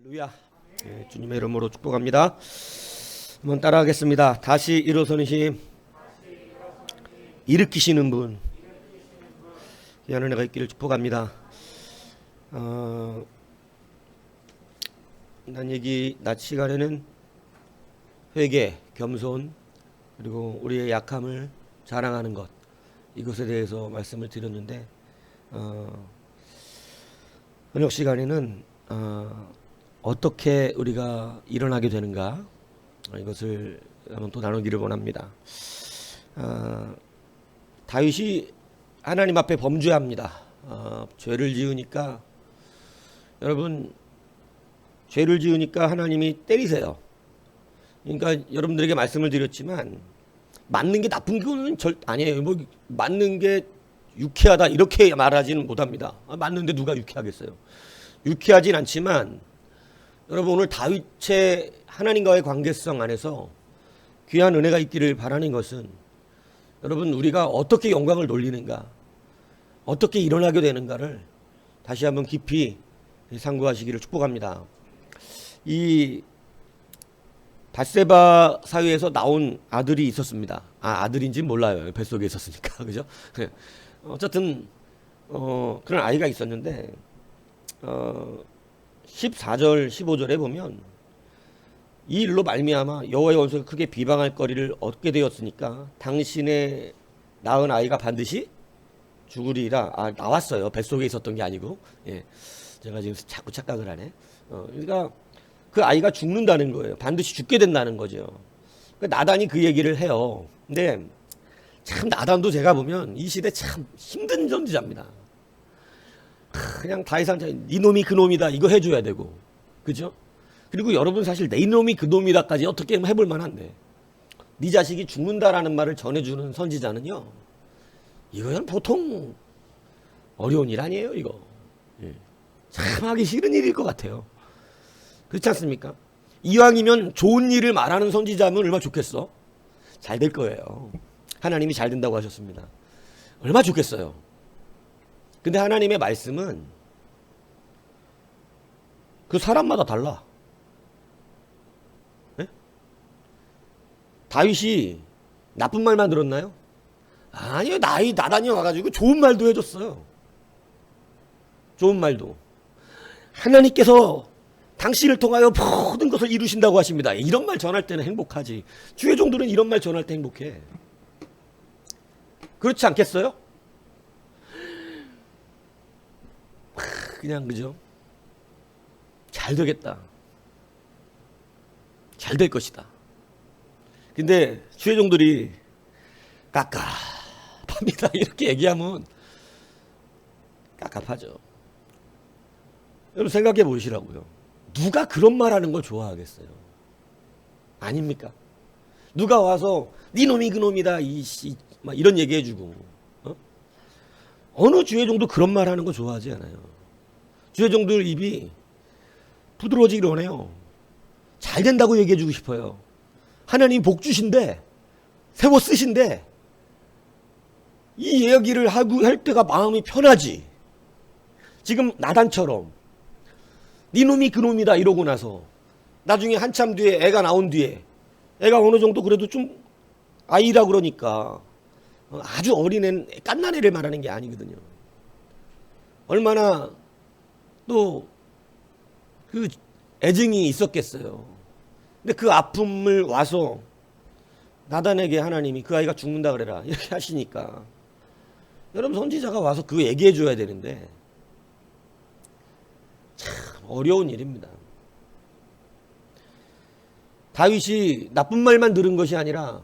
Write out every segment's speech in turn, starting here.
할렐루야. 예, 주님의 이름으로 축복합니다. 한번 따라하겠습니다. 다시 일어서는 힘, 일으키시는 분, 귀한 은혜가 있기를 축복합니다. 낮 시간에는 회개, 겸손, 그리고 우리의 약함을 자랑하는 것, 이것에 대해서 말씀을 드렸는데, 저녁 시간에는 어떻게 우리가 일어나게 되는가, 이것을 한번 또 나누기를 원합니다. 다윗이 하나님 앞에 범죄합니다. 죄를 지으니까, 여러분, 죄를 지으니까 하나님이 때리세요. 그러니까 여러분들에게 말씀을 드렸지만, 맞는 게 나쁜 거는 아니에요. 뭐 맞는 게 유쾌하다 이렇게 말하지는 못합니다. 맞는데 누가 유쾌하겠어요? 유쾌하진 않지만, 여러분, 오늘 다윗의 하나님과의 관계성 안에서 귀한 은혜가 있기를 바라는 것은, 여러분, 우리가 어떻게 영광을 돌리는가, 어떻게 일어나게 되는가를 다시 한번 깊이 상고하시기를 축복합니다. 이 밧세바 사위에서 나온 아들이 있었습니다. 아들인지는 몰라요. 뱃속에 있었으니까. 그죠? 어쨌든 그런 아이가 있었는데, 14절 15절에 보면, 이 일로 말미암아 여호와의 원수가 크게 비방할 거리를 얻게 되었으니까 당신의 낳은 아이가 반드시 죽으리라. 나왔어요. 뱃속에 있었던 게 아니고. 예. 제가 지금 자꾸 착각을 하네. 그러니까 그 아이가 죽는다는 거예요. 반드시 죽게 된다는 거죠. 그러니까 나단이 그 얘기를 해요. 근데 참 나단도 제가 보면 이 시대 참 힘든 존재자입니다. 그냥 다윗한테 네 놈이 그 놈이다 이거 해줘야 되고, 그죠? 그리고 여러분, 사실 내 놈이 그 놈이다까지 어떻게 해볼 만한데, 네 자식이 죽는다라는 말을 전해주는 선지자는요, 이거는 보통 어려운 일 아니에요. 이거 참 하기 싫은 일일 것 같아요. 그렇지 않습니까? 이왕이면 좋은 일을 말하는 선지자면 얼마나 좋겠어? 잘 될 거예요. 하나님이 잘 된다고 하셨습니다. 얼마나 좋겠어요. 근데 하나님의 말씀은 그 사람마다 달라. 네? 다윗이 나쁜 말만 들었나요? 아니요. 나단이 와가지고 좋은 말도 해줬어요. 좋은 말도. 하나님께서 당신을 통하여 모든 것을 이루신다고 하십니다. 이런 말 전할 때는 행복하지. 주의 종들은 이런 말 전할 때 행복해. 그렇지 않겠어요? 그냥, 그죠? 잘 되겠다. 잘 될 것이다. 근데 주의 종들이 깝깝합니다. 이렇게 얘기하면 깝깝하죠. 여러분, 생각해 보시라고요. 누가 그런 말 하는 걸 좋아하겠어요? 아닙니까? 누가 와서 네 놈이 그 놈이다 막 이런 얘기 해주고, 어느 주의 종도 그런 말 하는 거 좋아하지 않아요. 주의 종들 입이 부드러워지기를 원해요. 잘 된다고 얘기해 주고 싶어요. 하나님 복 주신데, 세워 쓰신데, 이 이야기를 할 때가 마음이 편하지. 지금 나단처럼 네 놈이 그 놈이다 이러고 나서 나중에 한참 뒤에 애가 나온 뒤에, 애가 어느 정도 그래도 좀 아이라 그러니까 아주 어린 애, 갓난 애를 말하는 게 아니거든요. 얼마나 또 그 애증이 있었겠어요. 근데 그 아픔을 와서 나단에게 하나님이 그 아이가 죽는다 그래라 이렇게 하시니까, 여러분, 선지자가 와서 그거 얘기해 줘야 되는데 참 어려운 일입니다. 다윗이 나쁜 말만 들은 것이 아니라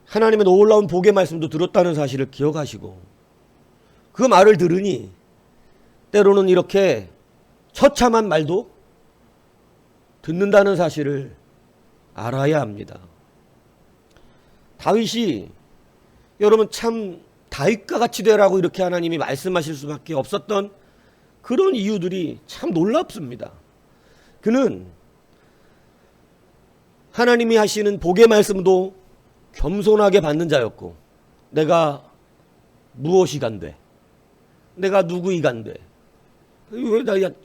하나님의 놀라운 복의 말씀도 들었다는 사실을 기억하시고, 그 말을 들으니 때로는 이렇게 처참한 말도 듣는다는 사실을 알아야 합니다. 다윗이, 여러분, 참 다윗과 같이 되라고 이렇게 하나님이 말씀하실 수밖에 없었던 그런 이유들이 참 놀랍습니다. 그는 하나님이 하시는 복의 말씀도 겸손하게 받는 자였고, 내가 무엇이 간대, 내가 누구이 간대,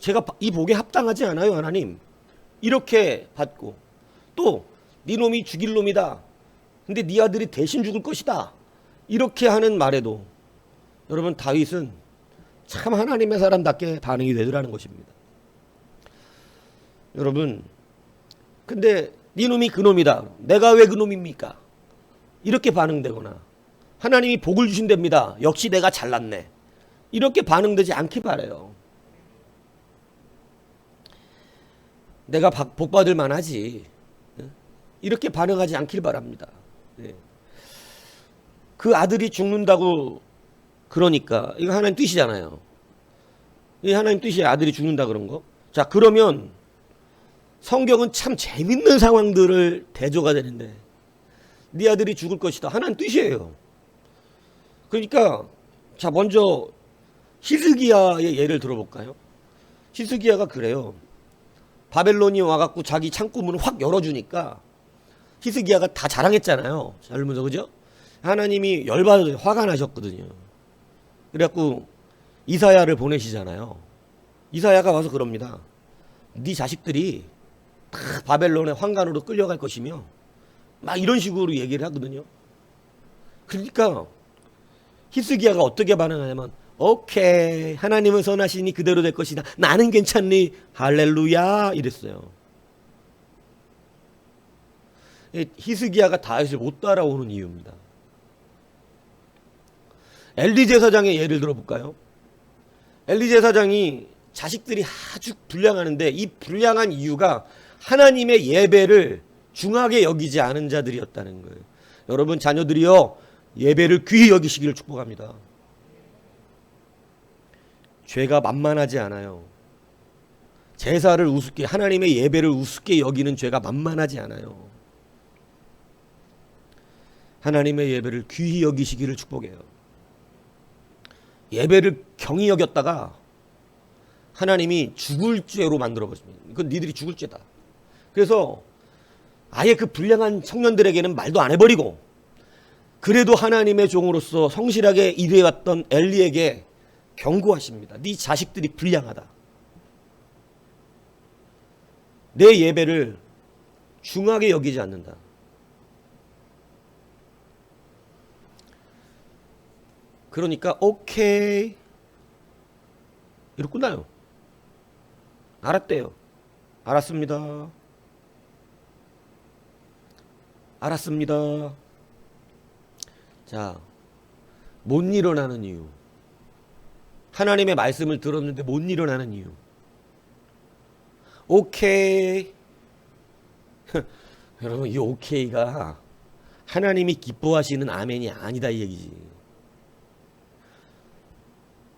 제가 이 복에 합당하지 않아요, 하나님. 이렇게 받고 또 네 놈이 죽일 놈이다. 근데 네 아들이 대신 죽을 것이다. 이렇게 하는 말에도 여러분 다윗은 참 하나님의 사람답게 반응이 되더라는 것입니다. 여러분 근데 네 놈이 그 놈이다. 내가 왜 그 놈입니까? 이렇게 반응되거나 하나님이 복을 주신답니다. 역시 내가 잘났네. 이렇게 반응되지 않기 바라요. 내가 복 받을 만하지. 이렇게 반응하지 않길 바랍니다. 그 아들이 죽는다고 그러니까 이거 하나님 뜻이잖아요. 이 하나님 뜻이 아들이 죽는다 그런 거. 자, 그러면 성경은 참 재밌는 상황들을 대조가 되는데 네 아들이 죽을 것이다. 하나님 뜻이에요. 그러니까 자, 먼저 히스기야의 예를 들어볼까요? 히스기야가 그래요. 바벨론이 와갖고 자기 창고문을 확 열어주니까 히스기야가 다 자랑했잖아요. 젊으면서 그죠? 하나님이 열받아 화가 나셨거든요. 그래갖고 이사야를 보내시잖아요. 이사야가 와서 그럽니다. 네 자식들이 다 바벨론의 환관으로 끌려갈 것이며 막 이런 식으로 얘기를 하거든요. 그러니까 히스기야가 어떻게 반응하냐면 오케이 하나님은 선하시니 그대로 될 것이다. 나는 괜찮니 할렐루야 이랬어요. 히스기야가 다윗을 못 따라오는 이유입니다. 엘리 제사장의 예를 들어볼까요? 엘리 제사장이 자식들이 아주 불량하는데 이 불량한 이유가 하나님의 예배를 중하게 여기지 않은 자들이었다는 거예요. 여러분 자녀들이요 예배를 귀히 여기시기를 축복합니다. 죄가 만만하지 않아요. 제사를 우습게 하나님의 예배를 우습게 여기는 죄가 만만하지 않아요. 하나님의 예배를 귀히 여기시기를 축복해요. 예배를 경히 여겼다가 하나님이 죽을 죄로 만들어 버립니다. 그건 니들이 죽을 죄다. 그래서 아예 그 불량한 청년들에게는 말도 안 해버리고 그래도 하나님의 종으로서 성실하게 일해왔던 엘리에게 경고하십니다. 네 자식들이 불량하다. 내 예배를 중하게 여기지 않는다. 그러니까 오케이 이러고 끝나요. 알았대요. 알았습니다. 알았습니다. 자, 못 일어나는 이유. 하나님의 말씀을 들었는데 못 일어나는 이유. 오케이. 여러분 이 오케이가 하나님이 기뻐하시는 아멘이 아니다 이 얘기지.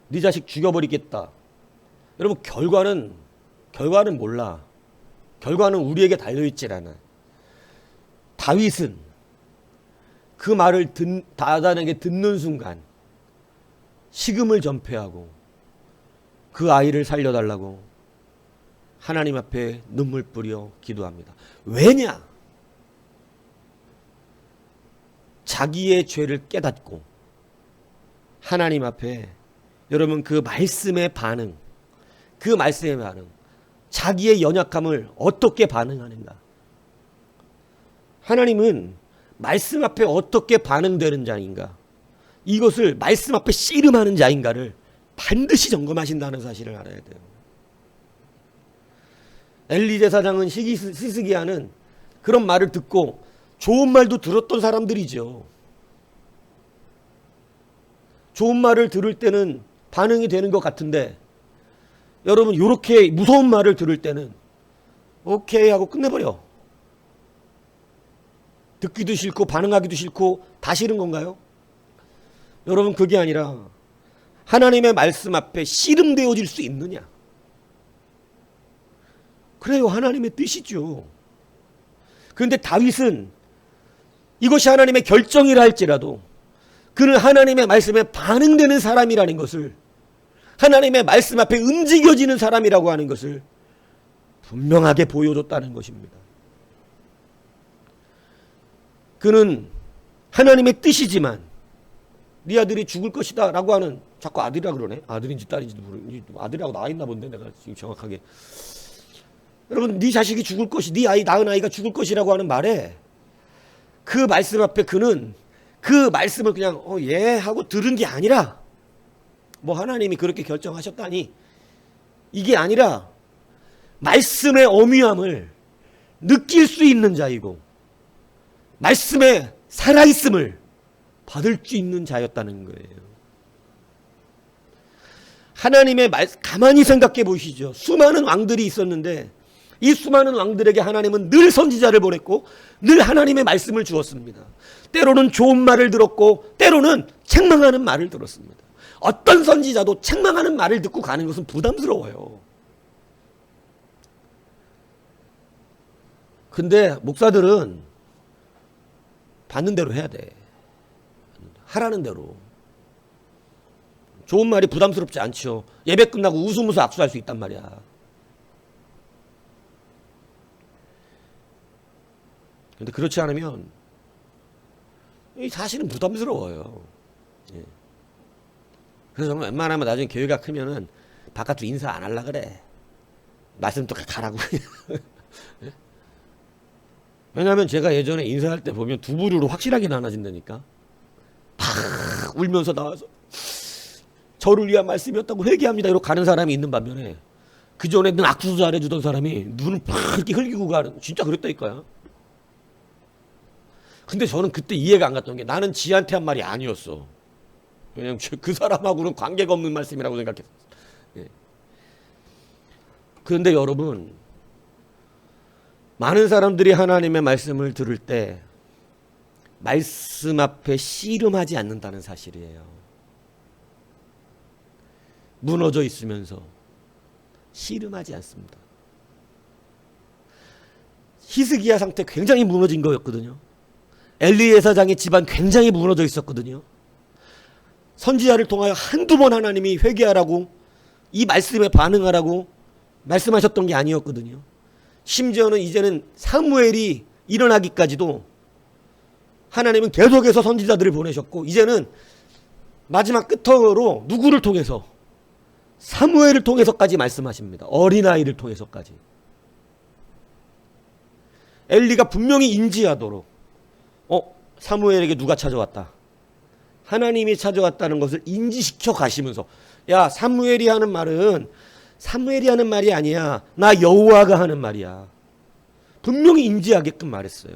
네 자식 죽여버리겠다. 여러분 결과는 몰라. 결과는 우리에게 달려있질 않아. 다윗은 그 말을 다단에게 듣는 순간 식음을 전폐하고 그 아이를 살려달라고 하나님 앞에 눈물 뿌려 기도합니다. 왜냐? 자기의 죄를 깨닫고 하나님 앞에 여러분 그 말씀의 반응 자기의 연약함을 어떻게 반응하는가. 하나님은 말씀 앞에 어떻게 반응되는 자인가, 이것을 말씀 앞에 씨름하는 자인가를 반드시 점검하신다는 사실을 알아야 돼요. 엘리 제사장은 히스기야는 그런 말을 듣고 좋은 말도 들었던 사람들이죠. 좋은 말을 들을 때는 반응이 되는 것 같은데 여러분 이렇게 무서운 말을 들을 때는 오케이 하고 끝내버려. 듣기도 싫고 반응하기도 싫고 다 싫은 건가요? 여러분 그게 아니라 하나님의 말씀 앞에 씨름되어질 수 있느냐. 그래요, 하나님의 뜻이죠. 그런데 다윗은 이것이 하나님의 결정이라 할지라도 그는 하나님의 말씀에 반응되는 사람이라는 것을, 하나님의 말씀 앞에 움직여지는 사람이라고 하는 것을 분명하게 보여줬다는 것입니다. 그는 하나님의 뜻이지만 네 아들이 죽을 것이다 라고 하는, 자꾸 아들이라 그러네. 아들인지 딸인지도 모르겠는데 아들이라고 나와 있나 본데 내가 지금 정확하게. 여러분, 네 자식이 죽을 것이, 네 아이, 낳은 아이가 죽을 것이라고 하는 말에 그 말씀 앞에 그는 그 말씀을 그냥 예 하고 들은 게 아니라, 뭐 하나님이 그렇게 결정하셨다니, 이게 아니라 말씀의 어미함을 느낄 수 있는 자이고 말씀의 살아있음을 받을 수 있는 자였다는 거예요. 하나님의 말, 가만히 생각해 보시죠. 수많은 왕들이 있었는데 이 수많은 왕들에게 하나님은 늘 선지자를 보냈고 늘 하나님의 말씀을 주었습니다. 때로는 좋은 말을 들었고 때로는 책망하는 말을 들었습니다. 어떤 선지자도 책망하는 말을 듣고 가는 것은 부담스러워요. 근데 목사들은 받는 대로 해야 돼. 하라는 대로. 좋은 말이 부담스럽지 않죠. 예배 끝나고 웃으면서 악수할 수 있단 말이야. 근데 그렇지 않으면 이 사실은 부담스러워요. 예. 그래서 저는 웬만하면 나중에 교회가 크면은 바깥으로 인사 안 하려고 그래. 말씀 또 가라고. 예? 왜냐하면 제가 예전에 인사할 때 보면 두 부류로 확실하게 나눠진다니까. 팍 울면서 나와서 저를 위한 말씀이었다고 회개합니다 이러고 가는 사람이 있는 반면에 그전에는 악수 잘해주던 사람이 눈을 팍 이렇게 흘기고 가는, 진짜 그랬다니까요. 근데 저는 그때 이해가 안 갔던 게, 나는 지한테 한 말이 아니었어. 왜냐면 그 사람하고는 관계가 없는 말씀이라고 생각했어. 예. 그런데 여러분, 많은 사람들이 하나님의 말씀을 들을 때 말씀 앞에 씨름하지 않는다는 사실이에요. 무너져 있으면서 씨름하지 않습니다. 히스기야 상태 굉장히 무너진 거였거든요. 엘리에사장의 집안 굉장히 무너져 있었거든요. 선지자를 통하여 한두 번 하나님이 회개하라고, 이 말씀에 반응하라고 말씀하셨던 게 아니었거든요. 심지어는 이제는 사무엘이 일어나기까지도 하나님은 계속해서 선지자들을 보내셨고, 이제는 마지막 끝으로 누구를 통해서? 사무엘을 통해서까지 말씀하십니다. 어린아이를 통해서까지. 엘리가 분명히 인지하도록 사무엘에게 누가 찾아왔다, 하나님이 찾아왔다는 것을 인지시켜 가시면서, 야, 사무엘이 하는 말은 사무엘이 하는 말이 아니야, 나 여호와가 하는 말이야, 분명히 인지하게끔 말했어요.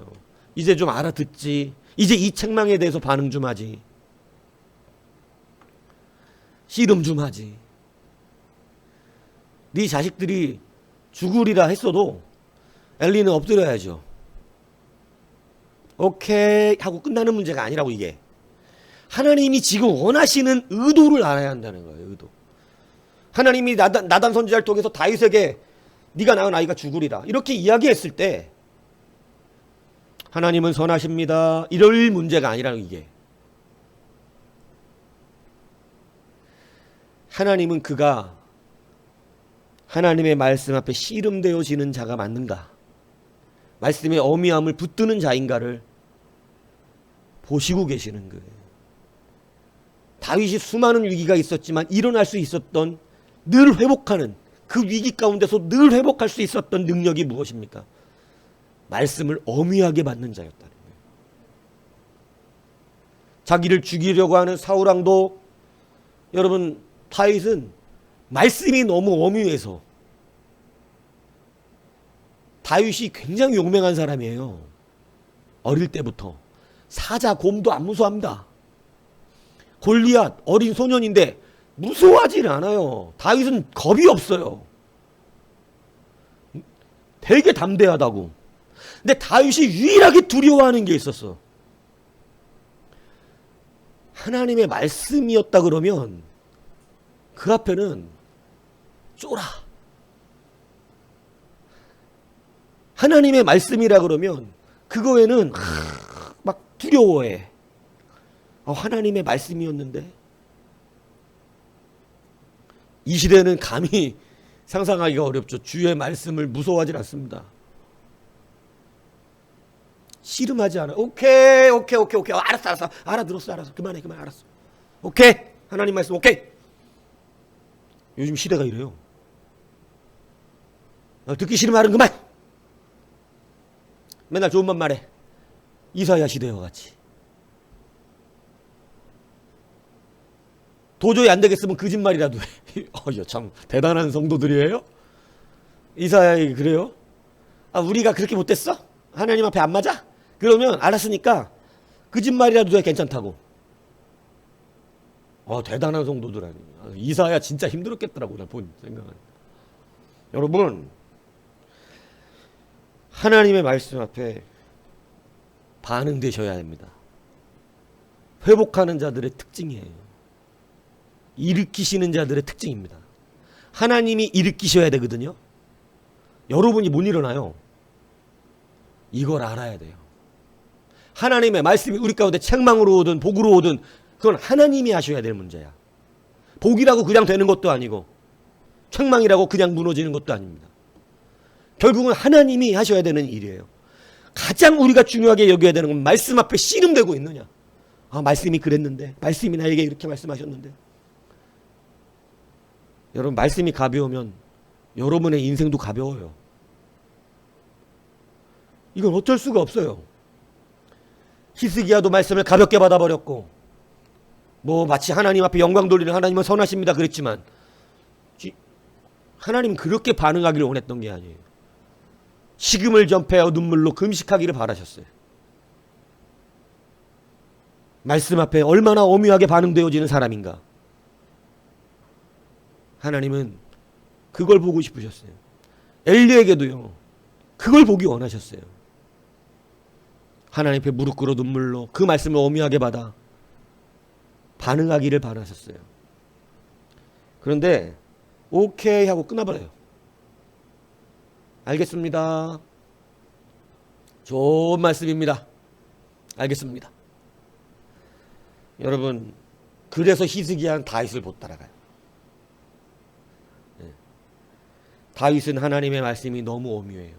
이제 좀 알아듣지, 이제 이 책망에 대해서 반응 좀 하지, 씨름 좀 하지. 네 자식들이 죽으리라 했어도 엘리는 엎드려야죠. 오케이 하고 끝나는 문제가 아니라고. 이게 하나님이 지금 원하시는 의도를 알아야 한다는 거예요. 의도. 하나님이 나단 선지자를 통해서 다윗에게 네가 낳은 아이가 죽으리라 이렇게 이야기했을 때 하나님은 선하십니다 이럴 문제가 아니라는, 이게 하나님은 그가 하나님의 말씀 앞에 씨름되어지는 자가 맞는가, 말씀의 어미함을 붙드는 자인가를 보시고 계시는 거예요. 다윗이 수많은 위기가 있었지만 일어날 수 있었던, 늘 회복하는, 그 위기 가운데서 늘 회복할 수 있었던 능력이 무엇입니까? 말씀을 어미하게 받는 자였다는 거예요. 자기를 죽이려고 하는 사울왕도, 여러분, 다윗은 말씀이 너무 어미해서, 다윗이 굉장히 용맹한 사람이에요. 어릴 때부터 사자, 곰도 안 무서워합니다. 골리앗 어린 소년인데 무서워하지는 않아요. 다윗은 겁이 없어요. 되게 담대하다고. 근데 다윗이 유일하게 두려워하는 게 있었어. 하나님의 말씀이었다 그러면 그 앞에는 쫄아. 하나님의 말씀이라 그러면 그거에는 막 두려워해. 하나님의 말씀이었는데. 이 시대는 감히 상상하기가 어렵죠. 주의 말씀을 무서워하지 않습니다. 씨름하지 않아. 오케이. 알았어. 알아들었어. 그만해. 알았어. 오케이. 하나님 말씀 오케이. 요즘 시대가 이래요. 듣기 싫은 말은 그만. 맨날 좋은 말 말해. 이사야 시대와 같이. 도저히 안 되겠으면 거짓말이라도 해. 참 대단한 성도들이에요. 이사야 그래요? 우리가 그렇게 못됐어? 하나님 앞에 안 맞아? 그러면 알았으니까 거짓말이라도 해 괜찮다고. 대단한 성도들 아니. 이사야 진짜 힘들었겠더라고 나 본 생각은. 여러분 하나님의 말씀 앞에 반응되셔야 합니다. 회복하는 자들의 특징이에요. 일으키시는 자들의 특징입니다. 하나님이 일으키셔야 되거든요. 여러분이 못 일어나요. 이걸 알아야 돼요. 하나님의 말씀이 우리 가운데 책망으로 오든 복으로 오든 그건 하나님이 하셔야 될 문제야. 복이라고 그냥 되는 것도 아니고 책망이라고 그냥 무너지는 것도 아닙니다. 결국은 하나님이 하셔야 되는 일이에요. 가장 우리가 중요하게 여겨야 되는 건 말씀 앞에 씨름되고 있느냐. 말씀이 그랬는데, 말씀이 나에게 이렇게 말씀하셨는데. 여러분 말씀이 가벼우면 여러분의 인생도 가벼워요. 이건 어쩔 수가 없어요. 히스기야도 말씀을 가볍게 받아버렸고 마치 하나님 앞에 영광 돌리는 하나님은 선하십니다 그랬지만 하나님은 그렇게 반응하기를 원했던 게 아니에요. 식음을 전폐하여 눈물로 금식하기를 바라셨어요. 말씀 앞에 얼마나 오묘하게 반응되어지는 사람인가. 하나님은 그걸 보고 싶으셨어요. 엘리에게도요. 그걸 보기 원하셨어요. 하나님 앞에 무릎 꿇어 눈물로 그 말씀을 오묘하게 받아 반응하기를 바라셨어요. 그런데 오케이 하고 끝나버려요. 알겠습니다. 좋은 말씀입니다. 알겠습니다. 여러분 그래서 히스기야는 다윗을 못 따라가요. 다윗은 하나님의 말씀이 너무 오묘해요.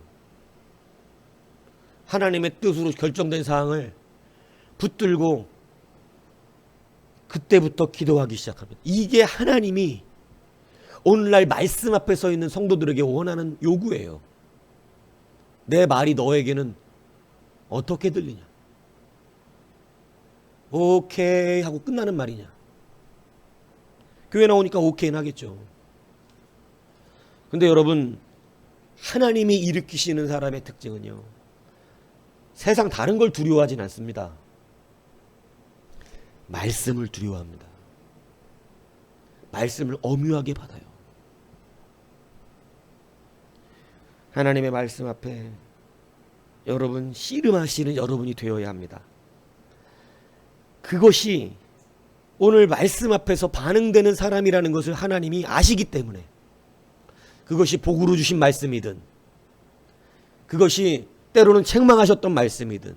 하나님의 뜻으로 결정된 사항을 붙들고 그때부터 기도하기 시작합니다. 이게 하나님이 오늘날 말씀 앞에 서 있는 성도들에게 원하는 요구예요. 내 말이 너에게는 어떻게 들리냐? 오케이 하고 끝나는 말이냐? 교회 나오니까 오케이는 하겠죠. 근데 여러분 하나님이 일으키시는 사람의 특징은요. 세상 다른 걸 두려워하진 않습니다. 말씀을 두려워합니다. 말씀을 엄유하게 받아요. 하나님의 말씀 앞에 여러분 씨름하시는 여러분이 되어야 합니다. 그것이 오늘 말씀 앞에서 반응되는 사람이라는 것을 하나님이 아시기 때문에 그것이 복으로 주신 말씀이든 그것이 때로는 책망하셨던 말씀이든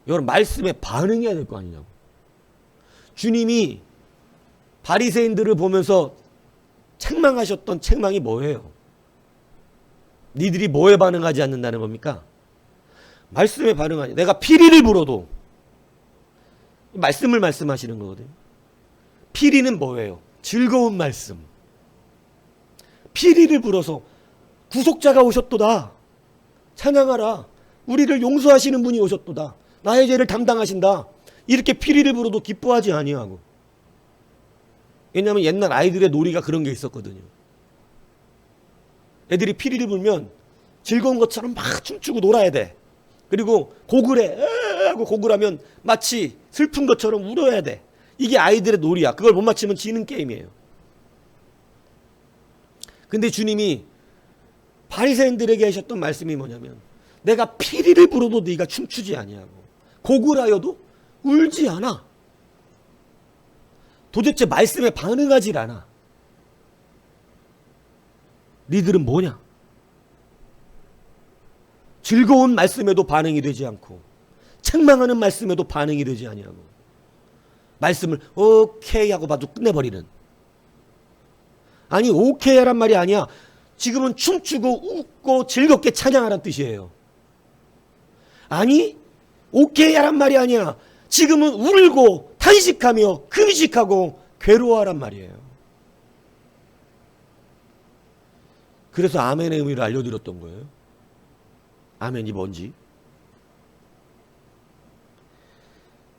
여러분 말씀에 반응해야 될 거 아니냐고. 주님이 바리새인들을 보면서 책망하셨던 책망이 뭐예요? 니들이 뭐에 반응하지 않는다는 겁니까? 말씀에 반응하니 내가 피리를 불어도 말씀을 말씀하시는 거거든요. 피리는 뭐예요? 즐거운 말씀. 피리를 불어서 구속자가 오셨도다. 찬양하라. 우리를 용서하시는 분이 오셨도다. 나의 죄를 담당하신다. 이렇게 피리를 불어도 기뻐하지 아니하고. 왜냐하면 옛날 아이들의 놀이가 그런 게 있었거든요. 애들이 피리를 불면 즐거운 것처럼 막 춤추고 놀아야 돼. 그리고 곡을 해 하고 곡을 하면 마치 슬픈 것처럼 울어야 돼. 이게 아이들의 놀이야. 그걸 못 맞히면 지는 게임이에요. 근데 주님이 바리새인들에게 하셨던 말씀이 뭐냐면 내가 피리를 불어도 네가 춤추지 아니하고 곡을 하여도 울지 않아. 도대체 말씀에 반응하지 않아. 니들은 뭐냐? 즐거운 말씀에도 반응이 되지 않고 책망하는 말씀에도 반응이 되지 아니하고 말씀을 오케이 하고 봐도 끝내버리는. 아니 오케이 하란 말이 아니야. 지금은 춤추고 웃고 즐겁게 찬양하란 뜻이에요. 아니 오케이 하란 말이 아니야. 지금은 울고 탄식하며 금식하고 괴로워하란 말이에요. 그래서 아멘의 의미를 알려드렸던 거예요. 아멘이 뭔지.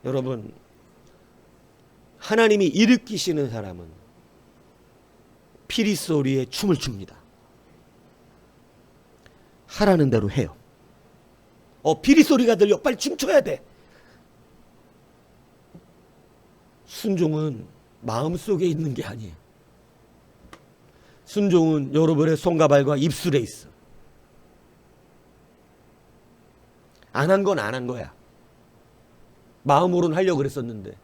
여러분, 하나님이 일으키시는 사람은 피리 소리에 춤을 춥니다. 하라는 대로 해요. 피리 소리가 들려. 빨리 춤춰야 돼. 순종은 마음속에 있는 게 아니에요. 순종은 여러분의 손과 발과 입술에 있어. 안 한 건 안 한 거야. 마음으로는 하려고 그랬었는데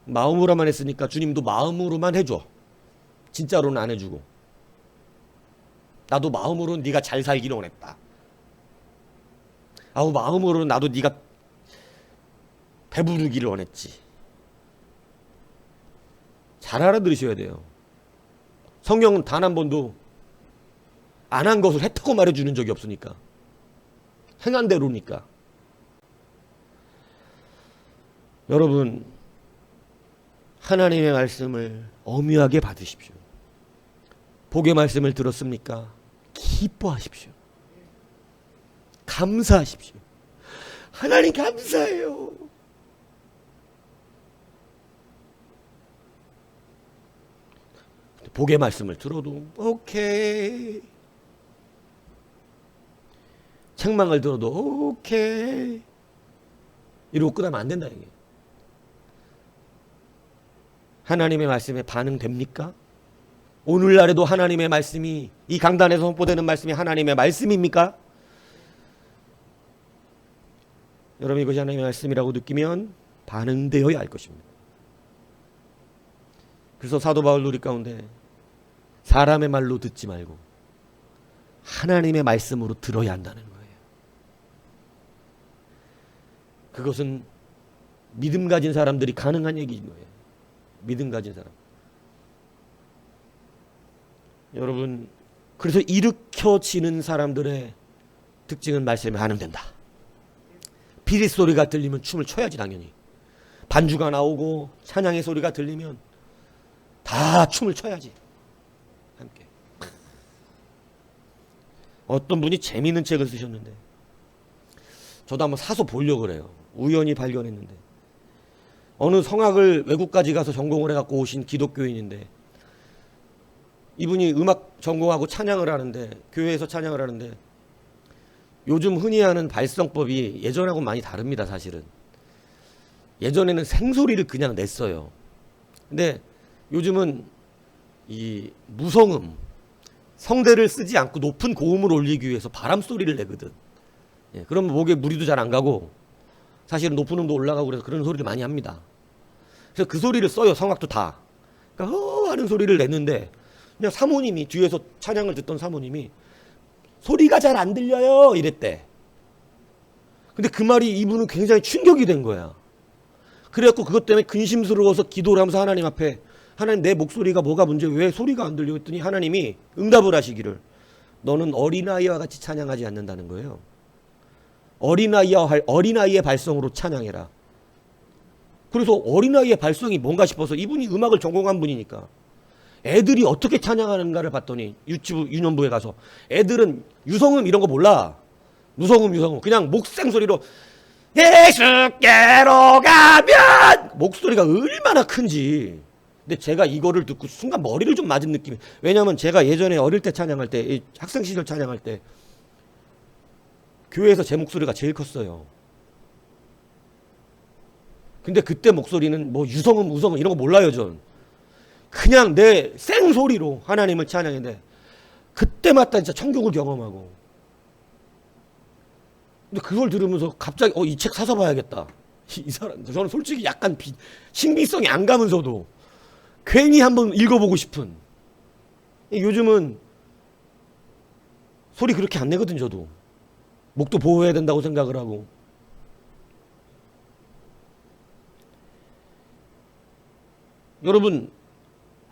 마음으로만 했으니까 주님도 마음으로만 해줘. 진짜로는 안 해주고. 나도 마음으로는 네가 잘 살기를 원했다. 마음으로는 나도 네가 배부르기를 원했지. 잘 알아들으셔야 돼요. 성경은 단 한 번도 안 한 것을 했다고 말해주는 적이 없으니까. 행한 대로니까. 여러분, 하나님의 말씀을 엄유하게 받으십시오. 복의 말씀을 들었습니까? 기뻐하십시오. 감사하십시오. 하나님 감사해요. 복의 말씀을 들어도 오케이. 책망을 들어도 오케이. 이러고 끝나면 안 된다 이게. 하나님의 말씀에 반응됩니까? 오늘날에도 하나님의 말씀이, 이 강단에서 선포되는 말씀이 하나님의 말씀입니까? 여러분, 이것이 하나님의 말씀이라고 느끼면 반응되어야 할 것입니다. 그래서 사도 바울 우리 가운데 사람의 말로 듣지 말고 하나님의 말씀으로 들어야 한다는 거예요. 그것은 믿음 가진 사람들이 가능한 얘기인 거예요. 믿음 가진 사람. 여러분, 그래서 일으켜지는 사람들의 특징은 말씀에 반응된다. 피리 소리가 들리면 춤을 춰야지 당연히. 반주가 나오고 찬양의 소리가 들리면 다 춤을 춰야지. 함께. 어떤 분이 재미있는 책을 쓰셨는데 저도 한번 사서 보려고 그래요. 우연히 발견했는데 어느 성악을 외국까지 가서 전공을 해갖고 오신 기독교인인데 이분이 음악 전공하고 찬양을 하는데, 교회에서 찬양을 하는데 요즘 흔히 하는 발성법이 예전하고 많이 다릅니다. 사실은 예전에는 생소리를 그냥 냈어요. 근데 요즘은 이 무성음, 성대를 쓰지 않고 높은 고음을 올리기 위해서 바람 소리를 내거든. 그러면 목에 무리도 잘 안 가고 사실은 높은 음도 올라가고 그래서 그런 소리를 많이 합니다. 그래서 그 소리를 써요. 성악도 다. 그러니까 하는 소리를 냈는데 그냥 사모님이, 뒤에서 찬양을 듣던 사모님이 소리가 잘 안 들려요 이랬대. 근데 그 말이 이분은 굉장히 충격이 된 거야. 그래갖고 그것 때문에 근심스러워서 기도를 하면서 하나님 앞에, 하나님 내 목소리가 뭐가 문제야, 왜 소리가 안 들려 했더니 하나님이 응답을 하시기를 너는 어린아이와 같이 찬양하지 않는다는 거예요. 어린아이의 발성으로 찬양해라. 그래서 어린아이의 발성이 뭔가 싶어서, 이분이 음악을 전공한 분이니까 애들이 어떻게 찬양하는가를 봤더니 유치부 유년부에 가서 애들은 유성음 이런 거 몰라. 무성음 유성음 그냥 목생소리로 예수께로 가면, 목소리가 얼마나 큰지. 근데 제가 이거를 듣고 순간 머리를 좀 맞은 느낌이. 왜냐면 제가 예전에 어릴 때 찬양할 때, 학생 시절 찬양할 때 교회에서 제 목소리가 제일 컸어요. 근데 그때 목소리는 뭐 유성음 우성음 이런 거 몰라요. 전 그냥 내 생소리로 하나님을 찬양했는데 그때마다 진짜 천국을 경험하고. 근데 그걸 들으면서 갑자기 이 책 사서 봐야겠다. 이 사람, 저는 솔직히 약간 신비성이 안 가면서도 괜히 한번 읽어보고 싶은. 요즘은 소리 그렇게 안 내거든. 저도 목도 보호해야 된다고 생각을 하고. 여러분,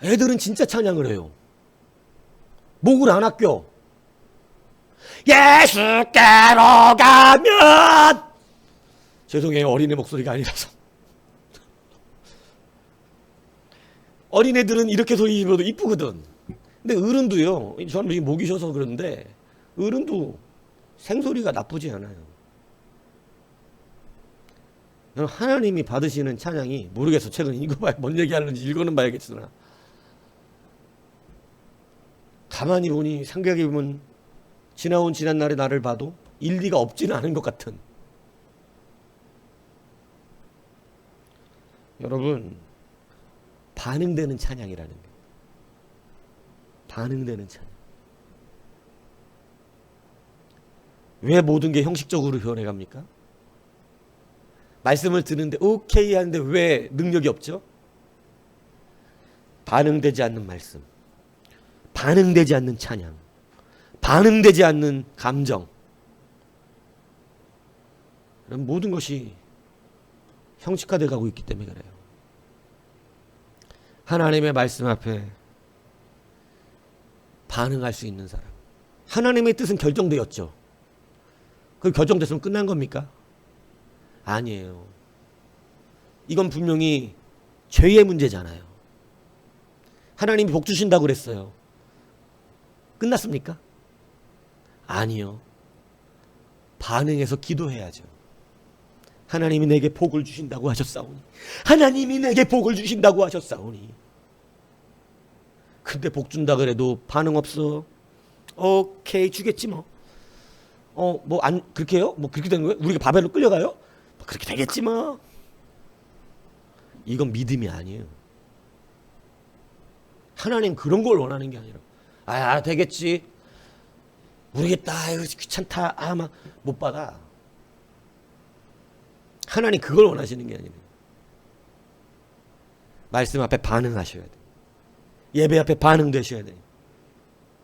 애들은 진짜 찬양을 해요. 목을 안 아껴. 예수께로 가면, 죄송해요, 어린애 목소리가 아니라서. 어린애들은 이렇게 소리 지르도 이쁘거든. 근데 어른도요. 저는 지금 목이 쉬어서 그러는데 어른도 생소리가 나쁘지 않아요. 하나님이 받으시는 찬양이 모르겠어. 최근 읽어봐야 뭔 얘기하는지 읽어는 봐야겠으나 가만히 보니 생각해 보면 지나온 지난날의 나를 봐도 일리가 없지는 않은 것 같은. 여러분 반응되는 찬양이라는 거. 반응되는 찬양. 왜 모든 게 형식적으로 변해갑니까? 말씀을 듣는데 오케이 하는데 왜 능력이 없죠? 반응되지 않는 말씀, 반응되지 않는 찬양, 반응되지 않는 감정, 그런 모든 것이 형식화되어 가고 있기 때문에 그래요. 하나님의 말씀 앞에 반응할 수 있는 사람. 하나님의 뜻은 결정되었죠. 그 결정됐으면 끝난 겁니까? 아니에요. 이건 분명히 죄의 문제잖아요. 하나님이 복 주신다고 그랬어요. 끝났습니까? 아니요. 반응해서 기도해야죠. 하나님이 내게 복을 주신다고 하셨사오니. 하나님이 내게 복을 주신다고 하셨사오니. 근데 복 준다 그래도 반응 없어. 오케이 주겠지 뭐. 뭐 안 그렇게 해요? 뭐 그렇게 되는 거예요? 우리가 바벨로 끌려가요? 뭐 그렇게 되겠지 뭐. 이건 믿음이 아니에요. 하나님 그런 걸 원하는 게 아니라 되겠지. 모르겠다. 이거 귀찮다. 아마 못 받아. 하나님 그걸 원하시는 게 아니에요. 말씀 앞에 반응하셔야 돼요. 예배 앞에 반응되셔야 돼요.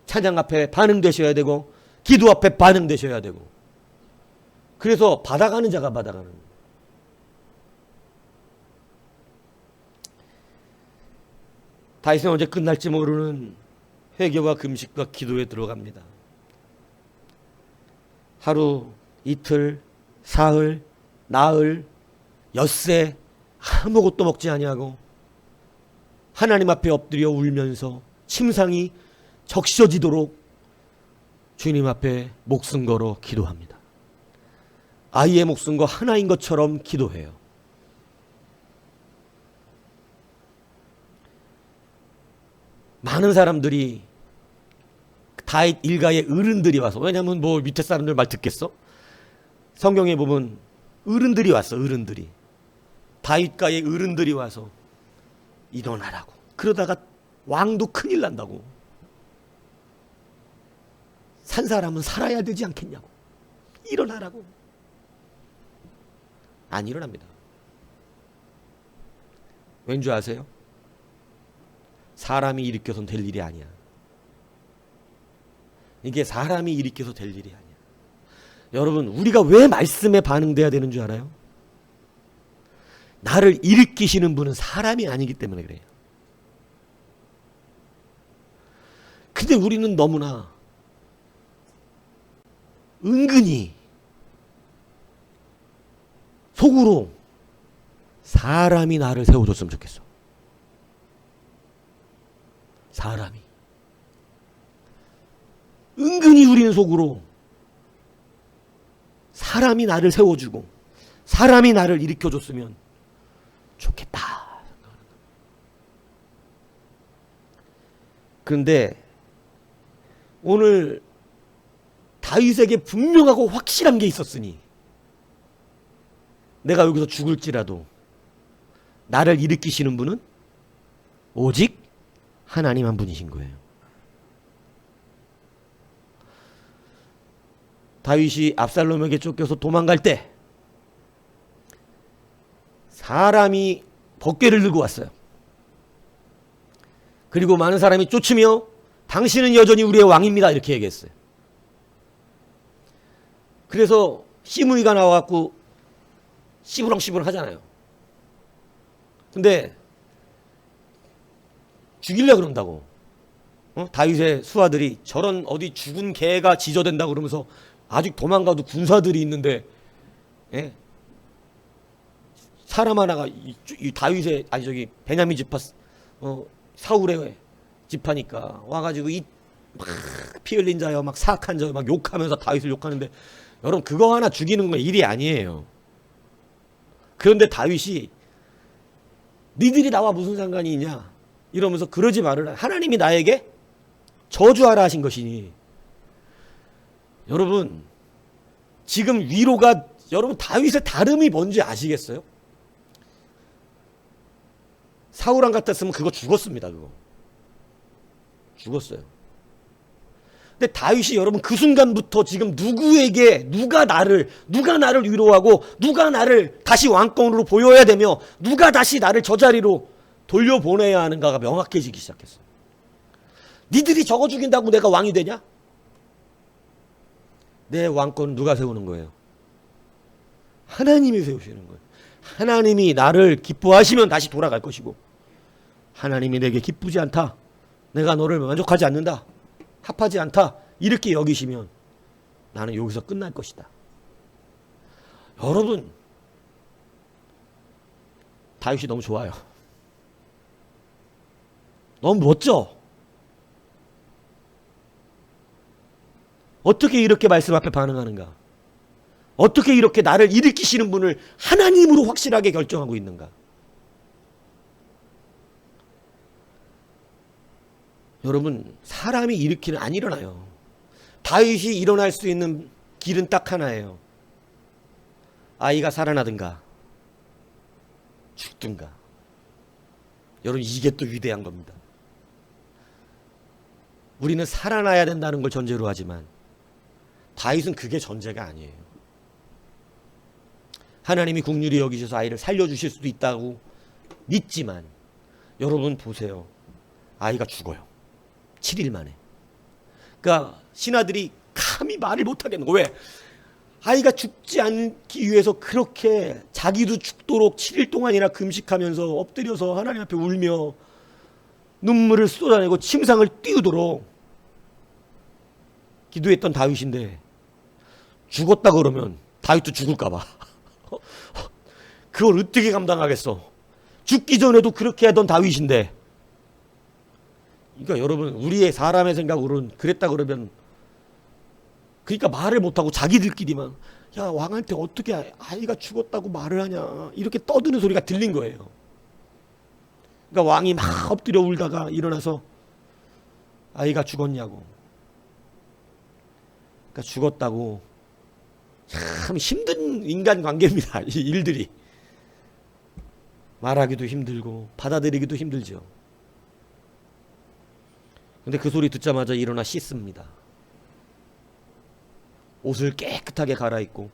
찬양 앞에 반응되셔야 되고 기도 앞에 반응되셔야 되고. 그래서 받아가는 자가 받아가는 거예요. 다윗은 언제 끝날지 모르는 회개와 금식과 기도에 들어갑니다. 하루, 이틀, 사흘, 나흘, 엿새 아무것도 먹지 아니하고 하나님 앞에 엎드려 울면서 침상이 적셔지도록 주님 앞에 목숨 걸어 기도합니다. 아이의 목숨과 하나인 것처럼 기도해요. 많은 사람들이 다윗 일가의 어른들이 와서, 왜냐하면 뭐 밑에 사람들 말 듣겠어? 성경에 보면 어른들이 왔어. 어른들이 다윗가의 어른들이 와서 일어나라고. 그러다가 왕도 큰일 난다고. 산 사람은 살아야 되지 않겠냐고. 일어나라고. 안 일어납니다. 왠지 아세요? 사람이 일으켜서는 될 일이 아니야. 이게 사람이 일으켜서 될 일이 아니야. 여러분, 우리가 왜 말씀에 반응돼야 되는 줄 알아요? 나를 일으키시는 분은 사람이 아니기 때문에 그래요. 근데 우리는 너무나 은근히 속으로 사람이 나를 세워줬으면 좋겠어. 사람이. 은근히 우리는 속으로 사람이 나를 세워주고 사람이 나를 일으켜줬으면 좋겠다. 그런데 오늘 다윗에게 분명하고 확실한 게 있었으니 내가 여기서 죽을지라도 나를 일으키시는 분은 오직 하나님 한 분이신 거예요. 다윗이 압살롬에게 쫓겨서 도망갈 때 사람이 법궤를 들고 왔어요. 그리고 많은 사람이 쫓으며 당신은 여전히 우리의 왕입니다. 이렇게 얘기했어요. 그래서 시므이가 나와갖고 씨부렁씨부렁 하잖아요. 근데 죽이려고 그런다고. 다윗의 수하들이 저런 어디 죽은 개가 지저댄다고 그러면서 아직 도망가도 군사들이 있는데, 예? 사람 하나가 이 다윗의, 아니 저기 베냐민 지파 사울의 집하니까 와가지고 막 피 흘린 자여 막 사악한 자여 막 욕하면서 다윗을 욕하는데, 여러분 그거 하나 죽이는 건 일이 아니에요. 그런데 다윗이 니들이 나와 무슨 상관이 있냐 이러면서 그러지 말으라. 하나님이 나에게 저주하라 하신 것이니. 여러분 지금 위로가, 여러분 다윗의 다름이 뭔지 아시겠어요? 사울왕 같았으면 그거 죽었습니다. 그거 죽었어요. 근데 다윗이 여러분 그 순간부터 지금 누가 나를 위로하고 누가 나를 다시 왕권으로 보여야 되며 누가 다시 나를 저 자리로 돌려보내야 하는가가 명확해지기 시작했어요. 니들이 저거 죽인다고 내가 왕이 되냐? 내 왕권은 누가 세우는 거예요? 하나님이 세우시는 거예요. 하나님이 나를 기뻐하시면 다시 돌아갈 것이고, 하나님이 내게 기쁘지 않다, 내가 너를 만족하지 않는다, 합하지 않다 이렇게 여기시면 나는 여기서 끝날 것이다. 여러분 다윗이 너무 좋아요. 너무 멋져. 어떻게 이렇게 말씀 앞에 반응하는가? 어떻게 이렇게 나를 일으키시는 분을 하나님으로 확실하게 결정하고 있는가? 여러분 사람이 일으키는 안 일어나요. 다윗이 일어날 수 있는 길은 딱 하나예요. 아이가 살아나든가 죽든가. 여러분 이게 또 위대한 겁니다. 우리는 살아나야 된다는 걸 전제로 하지만 다윗은 그게 전제가 아니에요. 하나님이 긍휼히 여기셔서 아이를 살려주실 수도 있다고 믿지만, 여러분 보세요. 아이가 죽어요. 7일 만에. 그러니까 신하들이 감히 말을 못하겠는 거예요. 왜? 아이가 죽지 않기 위해서 그렇게 자기도 죽도록 7일 동안이나 금식하면서 엎드려서 하나님 앞에 울며 눈물을 쏟아내고 침상을 띄우도록 기도했던 다윗인데, 죽었다 그러면 다윗도 죽을까 봐 그걸 어떻게 감당하겠어. 죽기 전에도 그렇게 하던 다윗인데. 그러니까 여러분 우리의 사람의 생각으로는 그랬다 그러면, 그러니까 말을 못하고 자기들끼리만 야 왕한테 어떻게 아이가 죽었다고 말을 하냐 이렇게 떠드는 소리가 들린 거예요. 그러니까 왕이 막 엎드려 울다가 일어나서 아이가 죽었냐고. 그러니까 죽었다고. 참 힘든 인간관계입니다. 이 일들이. 말하기도 힘들고 받아들이기도 힘들죠. 근데 그 소리 듣자마자 일어나 씻습니다. 옷을 깨끗하게 갈아입고.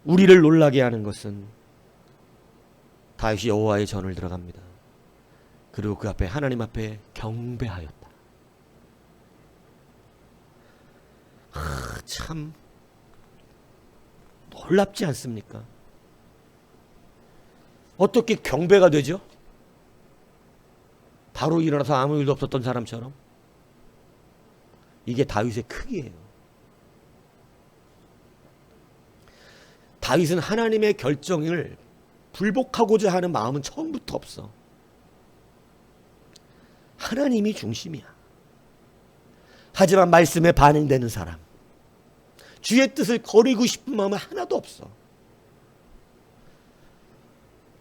우리를 놀라게 하는 것은 다윗이 여호와의 전을 들어갑니다. 그리고 그 앞에 하나님 앞에 경배하였다. 참 놀랍지 않습니까? 어떻게 경배가 되죠? 바로 일어나서 아무 일도 없었던 사람처럼. 이게 다윗의 크기예요. 다윗은 하나님의 결정을 불복하고자 하는 마음은 처음부터 없어. 하나님이 중심이야. 하지만 말씀에 반응되는 사람, 주의 뜻을 거리고 싶은 마음은 하나도 없어.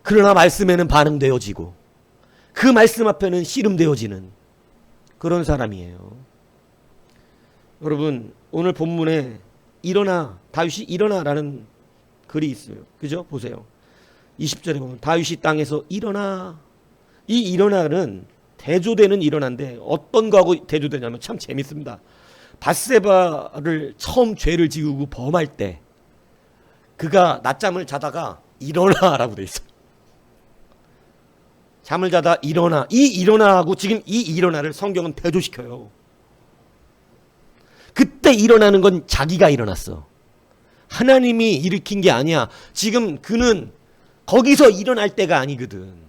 그러나 말씀에는 반응되어지고 그 말씀 앞에는 씨름되어지는 그런 사람이에요. 여러분 오늘 본문에 일어나, 다윗이 일어나라는 글이 있어요. 그죠? 보세요. 20절에 보면 다윗이 땅에서 일어나. 이 일어나는 대조되는 일어나인데 어떤 거하고 대조되냐면 참 재밌습니다. 밧세바를 처음 죄를 지우고 범할 때 그가 낮잠을 자다가 일어나라고 돼 있어요. 잠을 자다 일어나. 이 일어나하고 지금 이 일어나를 성경은 대조시켜요. 그때 일어나는 건 자기가 일어났어. 하나님이 일으킨 게 아니야. 지금 그는 거기서 일어날 때가 아니거든.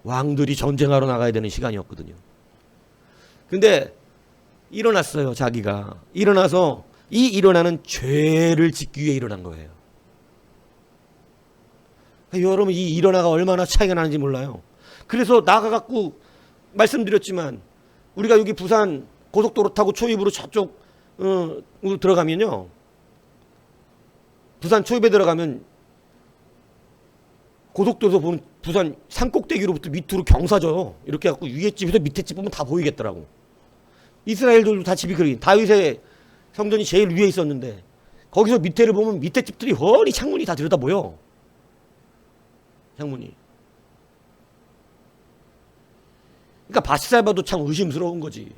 왕들이 전쟁하러 나가야 되는 시간이었거든요. 근데 일어났어요. 자기가 일어나서 이 일어나는 죄를 짓기 위해 일어난 거예요. 여러분 이 일어나가 얼마나 차이가 나는지 몰라요. 그래서 나가갖고 말씀드렸지만 우리가 여기 부산 고속도로 타고 초입으로 저쪽 들어가면요. 부산 초입에 들어가면 고속도로에서 보면 부산 산꼭대기로부터 밑으로 경사져요. 이렇게 해갖고 위에 집에서 밑에 집 보면 다 보이겠더라고. 이스라엘들도 다 집이 그러긴. 다윗의 성전이 제일 위에 있었는데 거기서 밑에를 보면 밑에 집들이 훤히 창문이 다 들여다 보여. 창문이. 그러니까 바스바도 참 의심스러운 거지.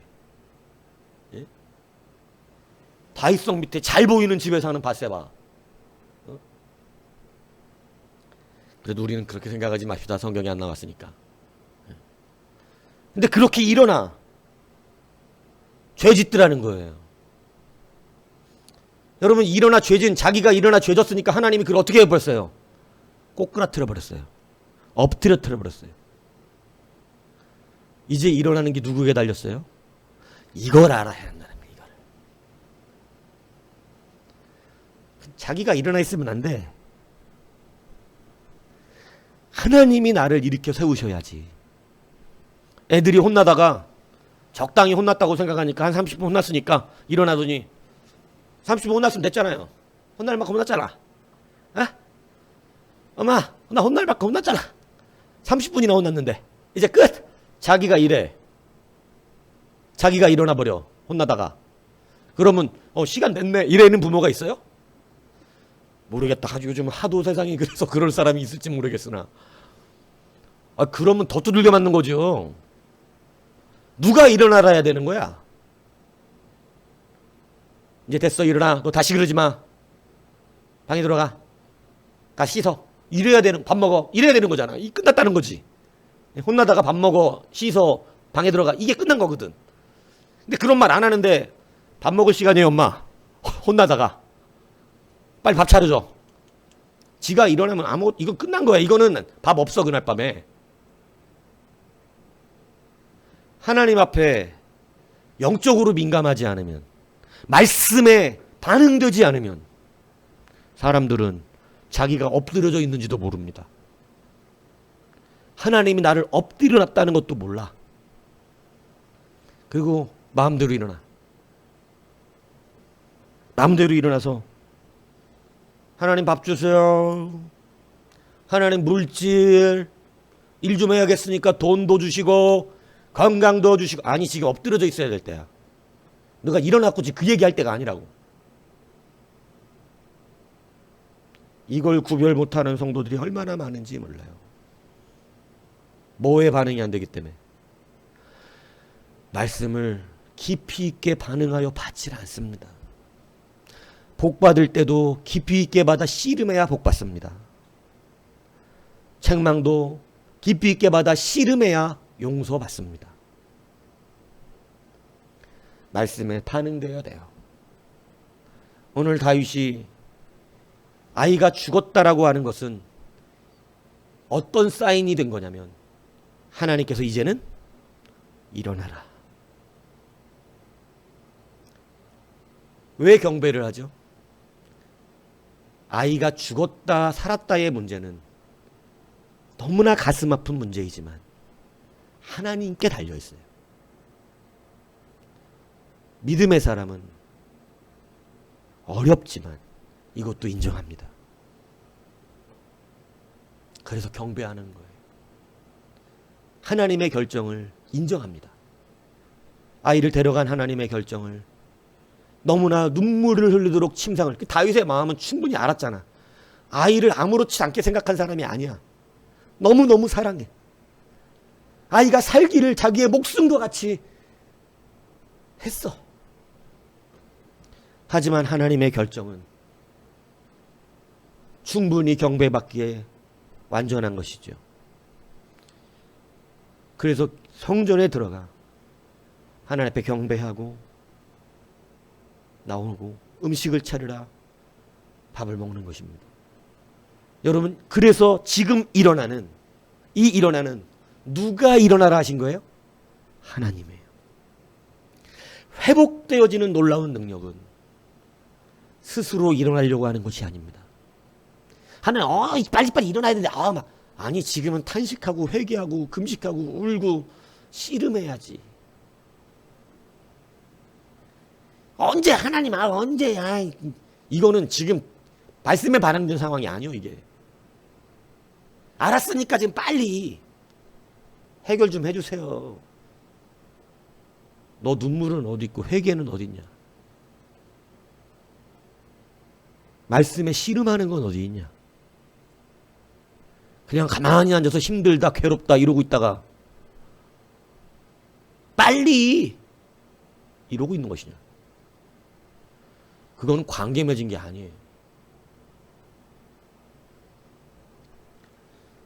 예? 다윗성 밑에 잘 보이는 집에 사는 바스바. 그래도 우리는 그렇게 생각하지 맙시다. 성경에 안 나왔으니까. 근데 그렇게 일어나 죄 짓더라는 거예요. 여러분, 일어나 죄진, 자기가 일어나 죄 졌으니까 하나님이 그걸 어떻게 해버렸어요? 꼬꾸라뜨려 버렸어요. 엎드려뜨려 버렸어요. 이제 일어나는 게 누구에게 달렸어요? 이걸 알아야 한다는 거예요. 이걸. 자기가 일어나 있으면 안 돼. 하나님이 나를 일으켜 세우셔야지. 애들이 혼나다가 적당히 혼났다고 생각하니까 한 30분 혼났으니까 일어나더니 30분 혼났으면 됐잖아요. 혼날 만큼 혼났잖아. 어? 엄마, 나 혼날 만큼 혼났잖아. 30분이나 혼났는데 이제 끝. 자기가 이래. 자기가 일어나 버려. 혼나다가. 그러면 시간 됐네. 이래는 부모가 있어요? 모르겠다. 요즘 하도 세상이 그래서 그럴 사람이 있을지 모르겠으나. 그러면 더 두들겨 맞는 거죠. 누가 일어나라 해야 되는 거야? 이제 됐어. 일어나. 너 다시 그러지 마. 방에 들어가. 가 씻어. 이래야 되는, 밥 먹어. 이래야 되는 거잖아. 이 끝났다는 거지. 혼나다가 밥 먹어. 씻어. 방에 들어가. 이게 끝난 거거든. 근데 그런 말 안 하는데 밥 먹을 시간이에요, 엄마. 혼나다가. 빨리 밥 차려줘. 지가 일어나면 이거 끝난 거야. 이거는 밥 없어, 그날 밤에. 하나님 앞에 영적으로 민감하지 않으면, 말씀에 반응되지 않으면 사람들은 자기가 엎드려져 있는지도 모릅니다. 하나님이 나를 엎드려 놨다는 것도 몰라. 그리고 마음대로 일어나. 마음대로 일어나서 하나님 밥 주세요. 하나님 물질, 일 좀 해야겠으니까 돈도 주시고 건강도 주시고. 아니, 지금 엎드려져 있어야 될 때야. 너가 일어났고 지금 그 얘기할 때가 아니라고. 이걸 구별 못하는 성도들이 얼마나 많은지 몰라요. 뭐에 반응이 안 되기 때문에. 말씀을 깊이 있게 반응하여 받질 않습니다. 복 받을 때도 깊이 있게 받아 씨름해야 복 받습니다. 책망도 깊이 있게 받아 씨름해야 용서받습니다. 말씀에 반응되어야 돼요. 오늘 다윗이 아이가 죽었다라고 하는 것은 어떤 사인이 된 거냐면, 하나님께서 이제는 일어나라. 왜 경배를 하죠? 아이가 죽었다 살았다의 문제는 너무나 가슴 아픈 문제이지만 하나님께 달려있어요. 믿음의 사람은 어렵지만 이것도 인정합니다. 그래서 경배하는 거예요. 하나님의 결정을 인정합니다. 아이를 데려간 하나님의 결정을 너무나 눈물을 흘리도록 침상을. 다윗의 마음은 충분히 알았잖아. 아이를 아무렇지 않게 생각한 사람이 아니야. 너무너무 사랑해. 아이가 살기를 자기의 목숨과 같이 했어. 하지만 하나님의 결정은 충분히 경배받기에 완전한 것이죠. 그래서 성전에 들어가 하나님 앞에 경배하고 나오고 음식을 차리라 밥을 먹는 것입니다. 여러분, 그래서 지금 일어나는 누가 일어나라 하신 거예요? 하나님이에요. 회복되어지는 놀라운 능력은 스스로 일어나려고 하는 것이 아닙니다. 하나님, 빨리빨리 일어나야 되는데, 아니 지금은 탄식하고 회개하고 금식하고 울고 씨름해야지. 언제 하나님 언제야. 이거는 지금 말씀에 반영된 상황이 아니요 이게. 알았으니까 지금 빨리 해결 좀 해주세요. 너 눈물은 어디 있고 회개는 어디 있냐. 말씀에 씨름하는 건 어디 있냐. 그냥 가만히 앉아서 힘들다 괴롭다 이러고 있다가 빨리 이러고 있는 것이냐. 그건 관계 맺은 게 아니에요.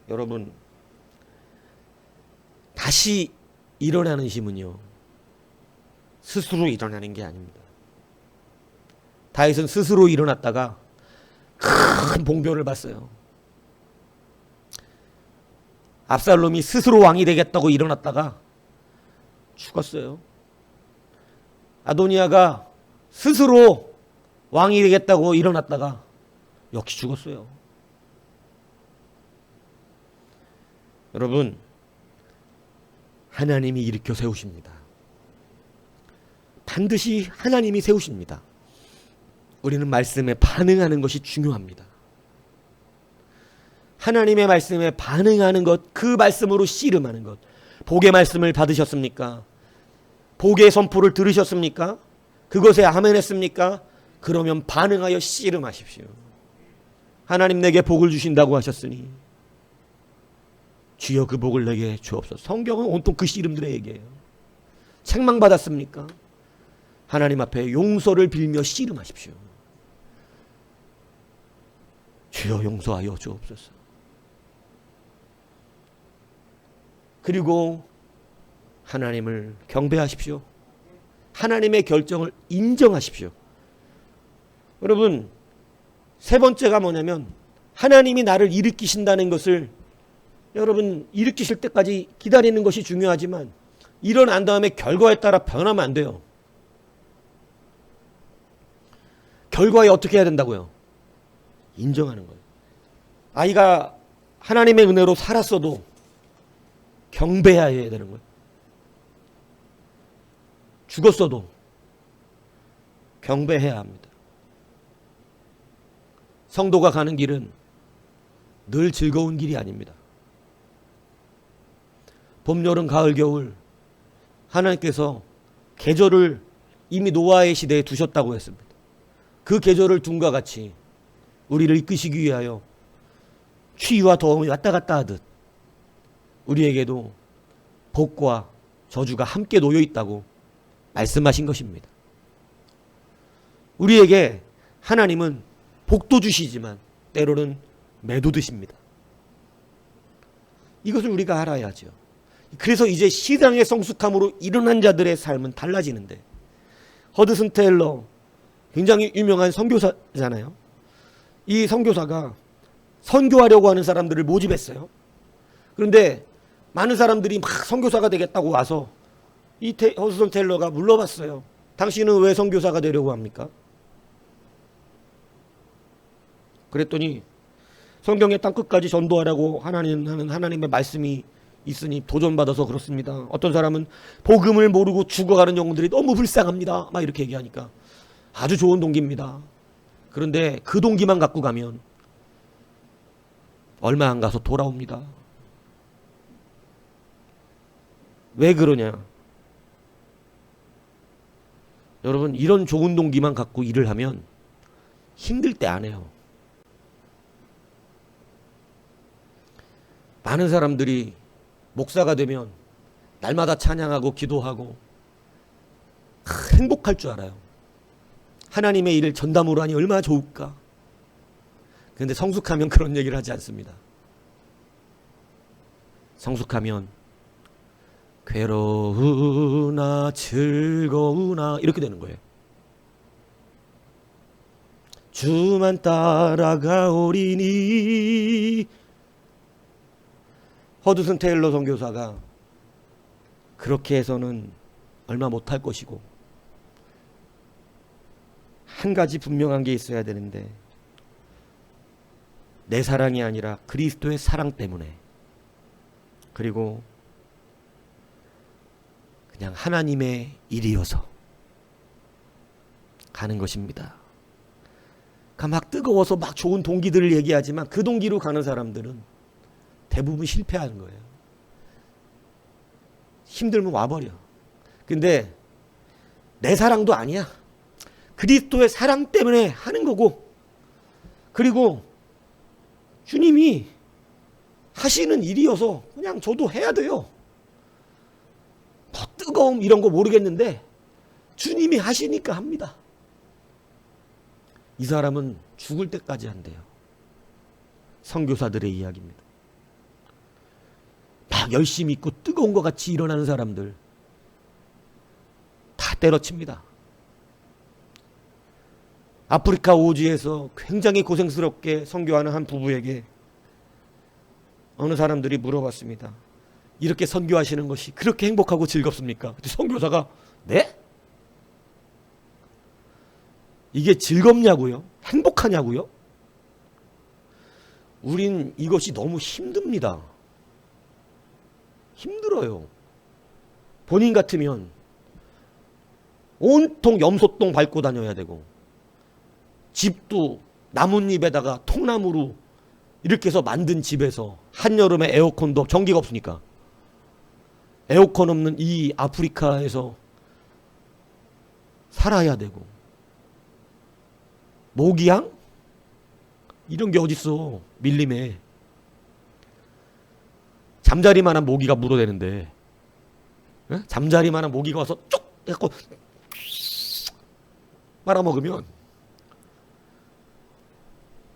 여러분, 다시 일어나는 힘은요 스스로 일어나는 게 아닙니다. 다윗은 스스로 일어났다가 큰 봉변을 봤어요. 압살롬이 스스로 왕이 되겠다고 일어났다가 죽었어요. 아도니아가 스스로 왕이 되겠다고 일어났다가 역시 죽었어요. 여러분, 하나님이 일으켜 세우십니다. 반드시 하나님이 세우십니다. 우리는 말씀에 반응하는 것이 중요합니다. 하나님의 말씀에 반응하는 것, 그 말씀으로 씨름하는 것. 복의 말씀을 받으셨습니까? 복의 선포를 들으셨습니까? 그것에 아멘 했습니까? 그러면 반응하여 씨름하십시오. 하나님 내게 복을 주신다고 하셨으니 주여 그 복을 내게 주옵소서. 성경은 온통 그 씨름들의 얘기예요. 책망받았습니까? 하나님 앞에 용서를 빌며 씨름하십시오. 주여 용서하여 주옵소서. 그리고 하나님을 경배하십시오. 하나님의 결정을 인정하십시오. 여러분, 세 번째가 뭐냐면 하나님이 나를 일으키신다는 것을 여러분 일으키실 때까지 기다리는 것이 중요하지만 일어난 다음에 결과에 따라 변하면 안 돼요. 결과에 어떻게 해야 된다고요? 인정하는 거예요. 아이가 하나님의 은혜로 살았어도 경배해야 되는 거예요. 죽었어도 경배해야 합니다. 성도가 가는 길은 늘 즐거운 길이 아닙니다. 봄, 여름, 가을, 겨울 하나님께서 계절을 이미 노아의 시대에 두셨다고 했습니다. 그 계절을 둔과 같이 우리를 이끄시기 위하여 추위와 더움이 왔다 갔다 하듯 우리에게도 복과 저주가 함께 놓여 있다고 말씀하신 것입니다. 우리에게 하나님은 복도 주시지만 때로는 매도 드십니다. 이것을 우리가 알아야죠. 그래서 이제 시장의 성숙함으로 일어난 자들의 삶은 달라지는데, 허드슨 테일러 굉장히 유명한 선교사잖아요. 이 선교사가 선교하려고 하는 사람들을 모집했어요. 그런데 많은 사람들이 막 선교사가 되겠다고 와서 이 허드슨 테일러가 물어봤어요. 당신은 왜 선교사가 되려고 합니까? 그랬더니 성경의 땅끝까지 전도하라고 하나님 하나님의 말씀이 있으니 도전받아서 그렇습니다. 어떤 사람은 복음을 모르고 죽어가는 영혼들이 너무 불쌍합니다. 막 이렇게 얘기하니까 아주 좋은 동기입니다. 그런데 그 동기만 갖고 가면 얼마 안 가서 돌아옵니다. 왜 그러냐? 여러분, 이런 좋은 동기만 갖고 일을 하면 힘들 때 안 해요. 많은 사람들이 목사가 되면 날마다 찬양하고 기도하고 행복할 줄 알아요. 하나님의 일을 전담으로 하니 얼마나 좋을까. 그런데 성숙하면 그런 얘기를 하지 않습니다. 성숙하면 괴로우나 즐거우나 이렇게 되는 거예요. 주만 따라가오리니. 허드슨 테일러 선교사가 그렇게 해서는 얼마 못할 것이고, 한 가지 분명한 게 있어야 되는데, 내 사랑이 아니라 그리스도의 사랑 때문에 그리고 그냥 하나님의 일이어서 가는 것입니다. 막 뜨거워서 막 좋은 동기들을 얘기하지만 그 동기로 가는 사람들은 대부분 실패하는 거예요. 힘들면 와버려. 근데 내 사랑도 아니야. 그리스도의 사랑 때문에 하는 거고, 그리고 주님이 하시는 일이어서 그냥 저도 해야 돼요. 뭐 뜨거움 이런 거 모르겠는데 주님이 하시니까 합니다. 이 사람은 죽을 때까지 한대요. 선교사들의 이야기입니다. 막 열심히 있고 뜨거운 것 같이 일어나는 사람들 다 때려칩니다. 아프리카 오지에서 굉장히 고생스럽게 선교하는 한 부부에게 어느 사람들이 물어봤습니다. 이렇게 선교하시는 것이 그렇게 행복하고 즐겁습니까? 선교사가 네? 이게 즐겁냐고요? 행복하냐고요? 우린 이것이 너무 힘듭니다. 힘들어요. 본인 같으면 온통 염소똥 밟고 다녀야 되고, 집도 나뭇잎에다가 통나무로 이렇게 해서 만든 집에서 한여름에 에어컨도 전기가 없으니까 에어컨 없는 이 아프리카에서 살아야 되고, 모기향? 이런 게 어딨어. 밀림에 잠자리만한 모기가 물어대는데, 에? 잠자리만한 모기가 와서 쭉 해갖고 말아먹으면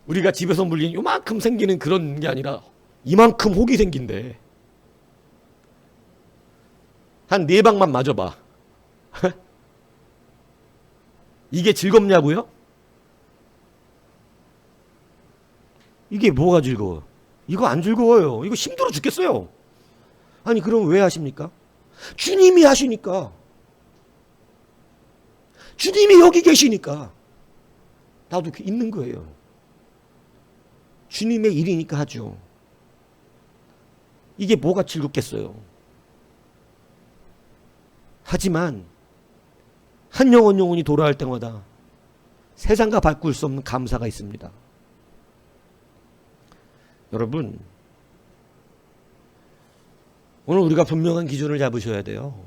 우리가 집에서 물린 요만큼 생기는 그런 게 아니라 이만큼 혹이 생긴대. 한 4방만 맞아봐. 이게 즐겁냐고요? 이게 뭐가 즐거워? 이거 안 즐거워요. 이거 힘들어 죽겠어요. 아니 그럼 왜 하십니까? 주님이 하시니까. 주님이 여기 계시니까 나도 있는 거예요. 주님의 일이니까 하죠. 이게 뭐가 즐겁겠어요? 하지만 한 영혼이 돌아올 때마다 세상과 바꿀 수 없는 감사가 있습니다. 여러분, 오늘 우리가 분명한 기준을 잡으셔야 돼요.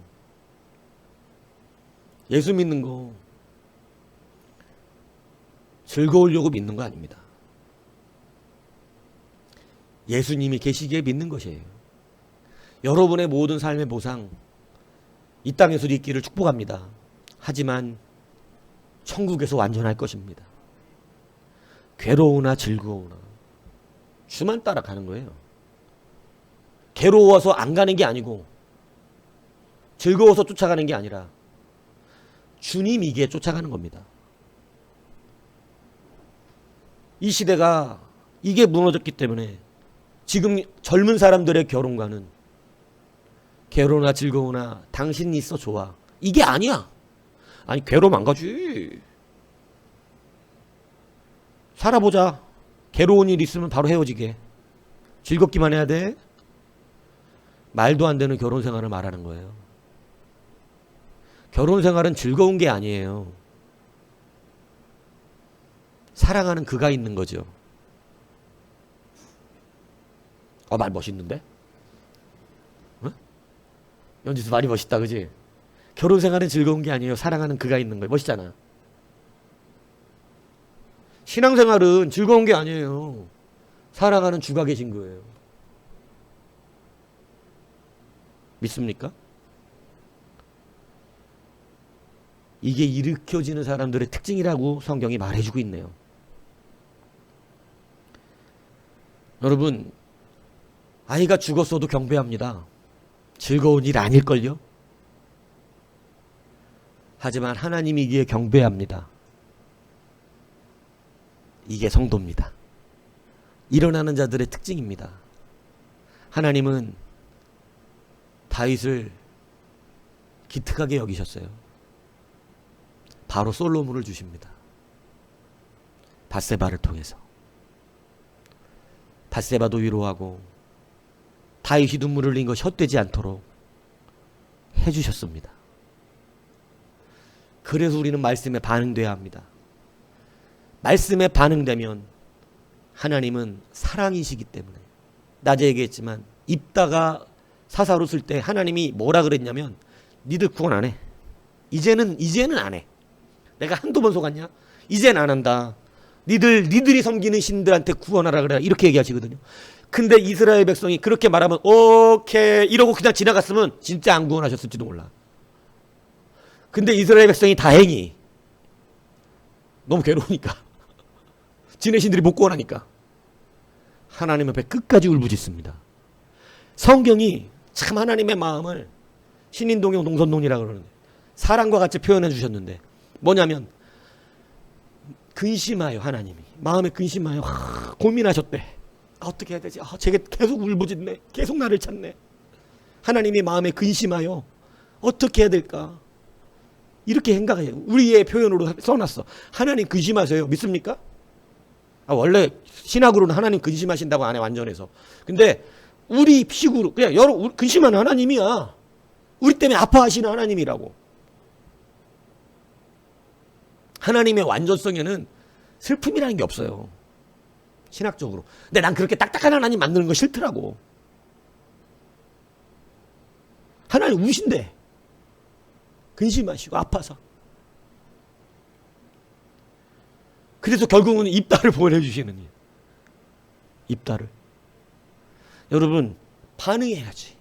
예수 믿는 거 즐거우려고 믿는 거 아닙니다. 예수님이 계시기에 믿는 것이에요. 여러분의 모든 삶의 보상 이 땅에서 있기를 축복합니다. 하지만 천국에서 완전할 것입니다. 괴로우나 즐거우나 주만 따라가는 거예요. 괴로워서 안 가는 게 아니고 즐거워서 쫓아가는 게 아니라 주님이기에 쫓아가는 겁니다. 이 시대가 이게 무너졌기 때문에 지금 젊은 사람들의 결혼관은 괴로우나 즐거우나 당신이 있어 좋아. 이게 아니야. 아니 괴로우면 안 가지. 살아보자. 괴로운 일 있으면 바로 헤어지게. 즐겁기만 해야 돼. 말도 안 되는 결혼 생활을 말하는 거예요. 결혼 생활은 즐거운 게 아니에요. 사랑하는 그가 있는 거죠. 말 멋있는데? 어? 연지수 말이 멋있다, 그지? 결혼 생활은 즐거운 게 아니에요. 사랑하는 그가 있는 거예요. 멋있잖아. 신앙생활은 즐거운 게 아니에요. 사랑하는 주가 계신 거예요. 믿습니까? 이게 일으켜지는 사람들의 특징이라고 성경이 말해주고 있네요. 여러분, 아이가 죽었어도 경배합니다. 즐거운 일 아닐걸요? 하지만 하나님이기에 경배합니다. 이게 성도입니다. 일어나는 자들의 특징입니다. 하나님은 다윗을 기특하게 여기셨어요. 바로 솔로몬을 주십니다. 밧세바를 통해서. 밧세바도 위로하고 다윗이 눈물을 흘린 것이 헛되지 않도록 해주셨습니다. 그래서 우리는 말씀에 반응돼야 합니다. 말씀에 반응되면 하나님은 사랑이시기 때문에, 낮에 얘기했지만 입다가 사사로 쓸 때 하나님이 뭐라 그랬냐면 니들 구원 안 해. 이제는 안 해. 내가 한두 번 속았냐? 이젠 안 한다. 니들이 섬기는 신들한테 구원하라 그래. 이렇게 얘기하시거든요. 근데 이스라엘 백성이 그렇게 말하면 오케이 이러고 그냥 지나갔으면 진짜 안 구원하셨을지도 몰라. 근데 이스라엘 백성이 다행히 너무 괴로우니까 지네 신들이 못 구원하니까 하나님 앞에 끝까지 울부짖습니다. 성경이 참 하나님의 마음을 신인동용 동선동이라고 그러는데 사랑과 같이 표현해 주셨는데 뭐냐면 근심하여, 하나님이 마음에 근심하여 고민하셨대. 어떻게 해야 되지? 쟤게 계속 울부짖네. 계속 나를 찾네. 하나님이 마음에 근심하여 어떻게 해야 될까? 이렇게 생각해요. 우리의 표현으로 써놨어. 하나님 근심하세요. 믿습니까? 원래 신학으로는 하나님 근심하신다고 안 해, 완전해서. 근데 우리 식으로 그냥 근심하는 하나님이야. 우리 때문에 아파하시는 하나님이라고. 하나님의 완전성에는 슬픔이라는 게 없어요. 신학적으로. 근데 난 그렇게 딱딱한 하나님 만드는 거 싫더라고. 하나님 우신데 근심하시고 아파서. 그래서 결국은 입다를 보내주시는 일. 입다를. 여러분 반응해야지.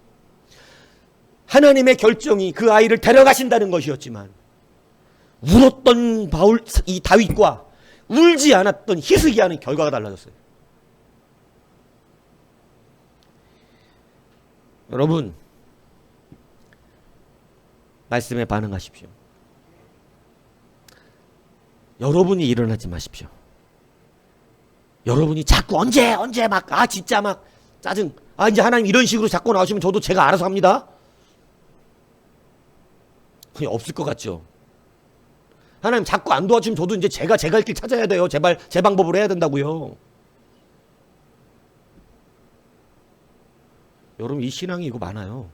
하나님의 결정이 그 아이를 데려가신다는 것이었지만 울었던 이 다윗과 울지 않았던 히스기야는 결과가 달라졌어요. 여러분 말씀에 반응하십시오. 여러분이 일어나지 마십시오. 여러분이 자꾸 언제 막 진짜 막 짜증 이제 하나님 이런 식으로 자꾸 나오시면 저도 제가 알아서 합니다. 그냥 없을 것 같죠. 하나님 자꾸 안 도와주면 저도 이제 제가 갈 길 찾아야 돼요. 제발 제 방법으로 해야 된다고요. 여러분 이 신앙이 이거 많아요.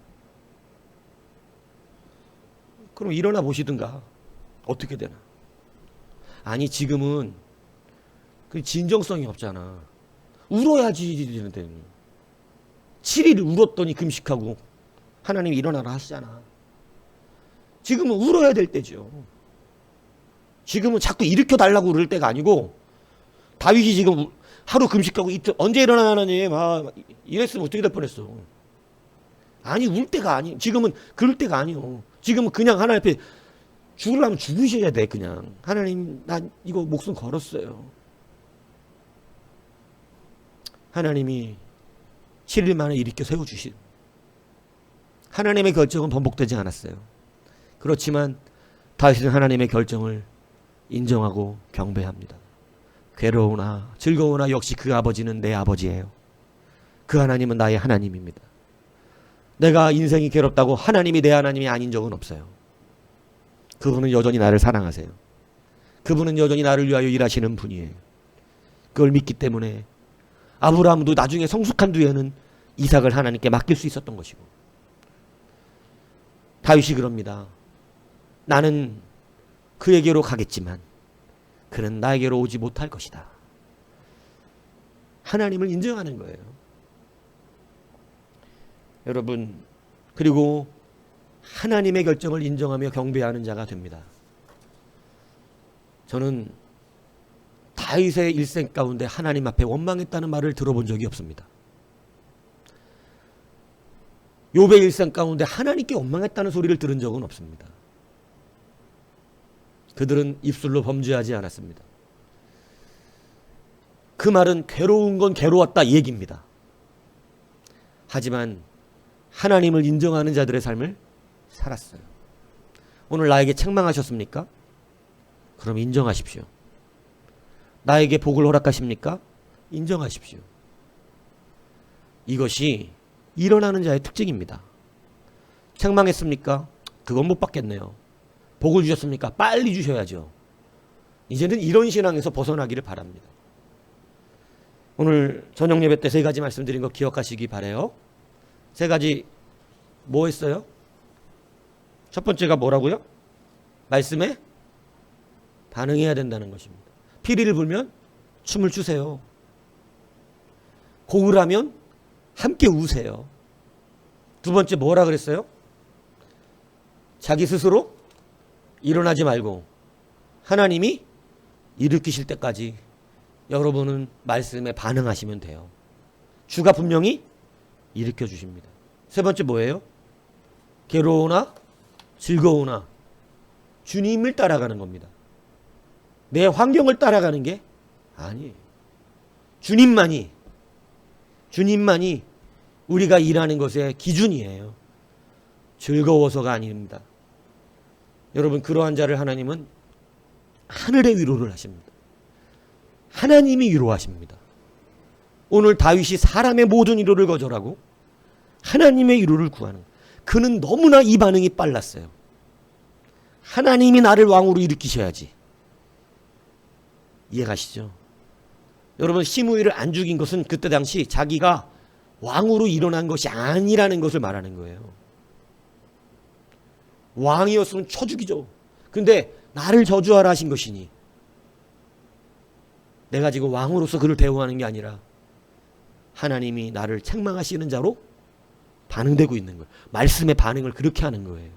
그럼 일어나 보시든가. 어떻게 되나. 아니 지금은 그 진정성이 없잖아. 울어야지 되는데 7일 울었더니 금식하고 하나님이 일어나라 하시잖아. 지금은 울어야 될 때죠. 지금은 자꾸 일으켜 달라고 그럴 때가 아니고 다윗이 지금 하루 금식하고 이틀 언제 일어나 하나님 이랬으면 어떻게 될 뻔했어. 아니 울 때가 아니. 지금은 그럴 때가 아니요. 지금은 그냥 하나님 앞에 죽으려면 죽으셔야 돼. 그냥 하나님 나 이거 목숨 걸었어요. 하나님이 7일 만에 일으켜 세워주신 하나님의 결정은 번복되지 않았어요. 그렇지만 다윗은 하나님의 결정을 인정하고 경배합니다. 괴로우나 즐거우나 역시 그 아버지는 내 아버지예요. 그 하나님은 나의 하나님입니다. 내가 인생이 괴롭다고 하나님이 내 하나님이 아닌 적은 없어요. 그분은 여전히 나를 사랑하세요. 그분은 여전히 나를 위하여 일하시는 분이에요. 그걸 믿기 때문에 아브라함도 나중에 성숙한 뒤에는 이삭을 하나님께 맡길 수 있었던 것이고 다윗이 그럽니다. 나는 그에게로 가겠지만 그는 나에게로 오지 못할 것이다. 하나님을 인정하는 거예요. 여러분 그리고 하나님의 결정을 인정하며 경배하는 자가 됩니다. 저는 다윗의 일생 가운데 하나님 앞에 원망했다는 말을 들어본 적이 없습니다. 욥의 일생 가운데 하나님께 원망했다는 소리를 들은 적은 없습니다. 그들은 입술로 범죄하지 않았습니다. 그 말은 괴로운 건 괴로웠다 이 얘기입니다. 하지만 하나님을 인정하는 자들의 삶을 살았어요. 오늘 나에게 책망하셨습니까? 그럼 인정하십시오. 나에게 복을 허락하십니까? 인정하십시오. 이것이 일어나는 자의 특징입니다. 책망했습니까? 그건 못 받겠네요. 복을 주셨습니까? 빨리 주셔야죠. 이제는 이런 신앙에서 벗어나기를 바랍니다. 오늘 저녁 예배 때 3가지 말씀드린 거 기억하시기 바라요. 세 가지 뭐 했어요? 첫 번째가 뭐라고요? 말씀에 반응해야 된다는 것입니다. 피리를 불면 춤을 추세요. 곡을 하면 함께 우세요. 두 번째 뭐라 그랬어요? 자기 스스로 일어나지 말고 하나님이 일으키실 때까지 여러분은 말씀에 반응하시면 돼요. 주가 분명히 일으켜 주십니다. 세 번째 뭐예요? 괴로우나 즐거우나 주님을 따라가는 겁니다. 내 환경을 따라가는 게 아니에요. 주님만이 우리가 일하는 것의 기준이에요. 즐거워서가 아닙니다. 여러분, 그러한 자를 하나님은 하늘의 위로를 하십니다. 하나님이 위로하십니다. 오늘 다윗이 사람의 모든 위로를 거절하고 하나님의 위로를 구하는, 그는 너무나 이 반응이 빨랐어요. 하나님이 나를 왕으로 일으키셔야지. 이해가시죠? 여러분, 시므이를 안 죽인 것은 그때 당시 자기가 왕으로 일어난 것이 아니라는 것을 말하는 거예요. 왕이었으면 쳐 죽이죠. 근데 나를 저주하라 하신 것이니 내가 지금 왕으로서 그를 대우하는 게 아니라 하나님이 나를 책망하시는 자로 반응되고 있는 거예요. 말씀의 반응을 그렇게 하는 거예요.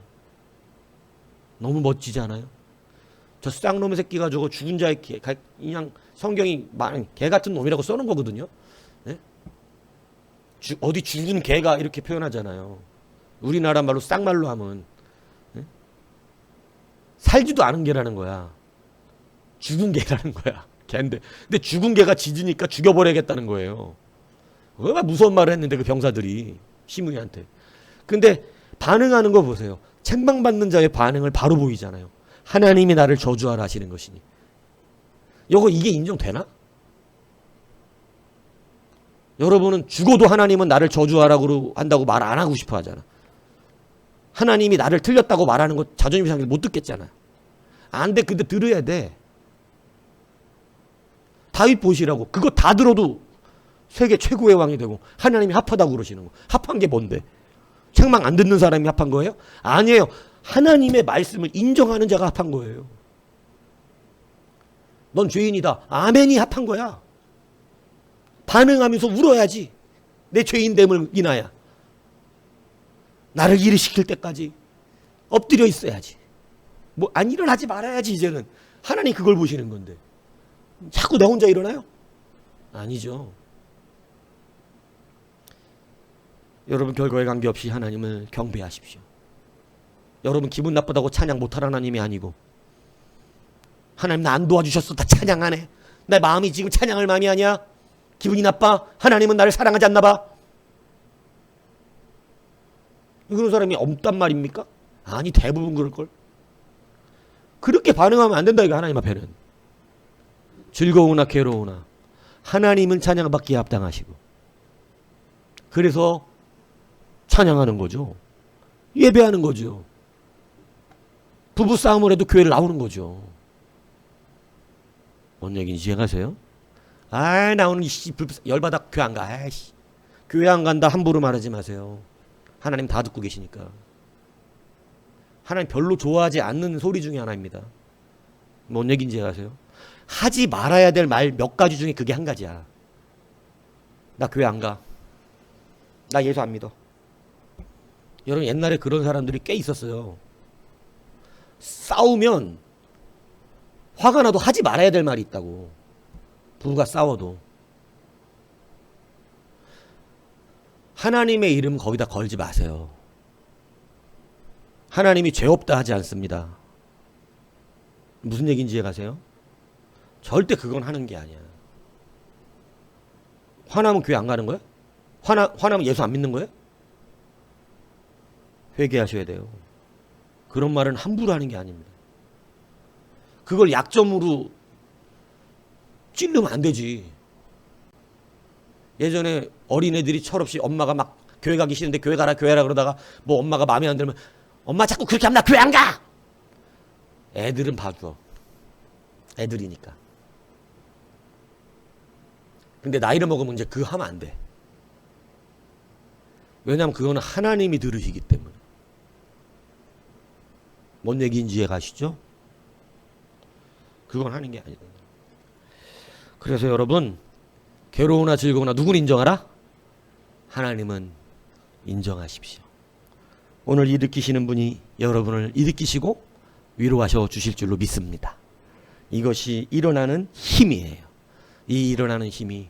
너무 멋지지 않아요? 저 쌍놈의 새끼가 저거 죽은 자의 개, 그냥 성경이 개 같은 놈이라고 써놓은 거거든요. 네? 어디 죽은 개가 이렇게 표현하잖아요. 우리나라 말로 쌍말로 하면 네? 살지도 않은 개라는 거야. 죽은 개라는 거야. 개인데, 근데 죽은 개가 짖으니까 죽여버려야겠다는 거예요. 얼마나 무서운 말을 했는데 그 병사들이 시므이한테. 근데 반응하는 거 보세요. 책망받는 자의 반응을 바로 보이잖아요. 하나님이 나를 저주하라 하시는 것이니. 이게 인정되나? 여러분은 죽어도 하나님은 나를 저주하라고 한다고 말 안 하고 싶어 하잖아. 하나님이 나를 틀렸다고 말하는 거 자존심 상해서 못 듣겠잖아. 안 돼. 근데 들어야 돼. 다윗 보시라고. 그거 다 들어도 세계 최고의 왕이 되고 하나님이 합하다고 그러시는 거. 합한 게 뭔데? 책망 안 듣는 사람이 합한 거예요? 아니에요. 하나님의 말씀을 인정하는 자가 합한 거예요. 넌 죄인이다. 아멘이 합한 거야. 반응하면서 울어야지. 내 죄인됨을 인하여. 나를 일으키실 때까지 엎드려 있어야지. 뭐 안 일어나지 말아야지. 이제는 하나님 그걸 보시는 건데 자꾸 나 혼자 일어나요? 아니죠. 여러분, 결과에 관계없이 하나님을 경배하십시오. 여러분, 기분 나쁘다고 찬양 못할 하나님이 아니고, 하나님 나 안 도와주셨어. 다 찬양 안 해. 내 마음이 지금 찬양할 마음이 아니야. 기분이 나빠. 하나님은 나를 사랑하지 않나 봐. 그런 사람이 없단 말입니까? 아니, 대부분 그럴걸. 그렇게 반응하면 안 된다, 이거 하나님 앞에는. 즐거우나 괴로우나 하나님은 찬양받기에 합당하시고, 그래서 찬양하는 거죠. 예배하는 거죠. 부부싸움을 해도 교회를 나오는 거죠. 뭔 얘기인지 이해가세요? 나 오늘 열받아 교회 안 가. 아이씨. 교회 안 간다 함부로 말하지 마세요. 하나님 다 듣고 계시니까. 하나님 별로 좋아하지 않는 소리 중에 하나입니다. 뭔 얘기인지 이해가세요? 하지 말아야 될 말 몇 가지 중에 그게 한 가지야. 나 교회 안 가. 나 예수 안 믿어. 여러분, 옛날에 그런 사람들이 꽤 있었어요. 싸우면 화가 나도 하지 말아야 될 말이 있다고. 부부가 싸워도. 하나님의 이름 거기다 걸지 마세요. 하나님이 죄 없다 하지 않습니다. 무슨 얘기인지 이해가세요? 절대 그건 하는 게 아니야. 화나면 교회 안 가는 거야? 화나면 예수 안 믿는 거야? 회개하셔야 돼요. 그런 말은 함부로 하는 게 아닙니다. 그걸 약점으로 찔르면 안 되지. 예전에 어린애들이 철없이 엄마가 막 교회 가기 싫은데 교회 가라 그러다가 뭐 엄마가 마음에 안 들면 엄마 자꾸 그렇게 하면 나 교회 안 가! 애들은 봐줘. 애들이니까. 근데 나이를 먹으면 이제 그거 하면 안 돼. 왜냐하면 그거는 하나님이 들으시기 때문에. 뭔 얘기인지 이해 가시죠? 그건 하는 게 아니다. 그래서 여러분, 괴로우나 즐거우나 누구는 인정하라? 하나님은 인정하십시오. 오늘 일으키시는 분이 여러분을 일으키시고 위로하셔 주실 줄로 믿습니다. 이것이 일어나는 힘이에요. 이 일어나는 힘이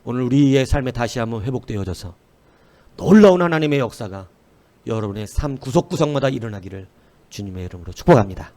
오늘 우리의 삶에 다시 한번 회복되어져서 놀라운 하나님의 역사가 여러분의 삶 구석구석마다 일어나기를 주님의 이름으로 축복합니다.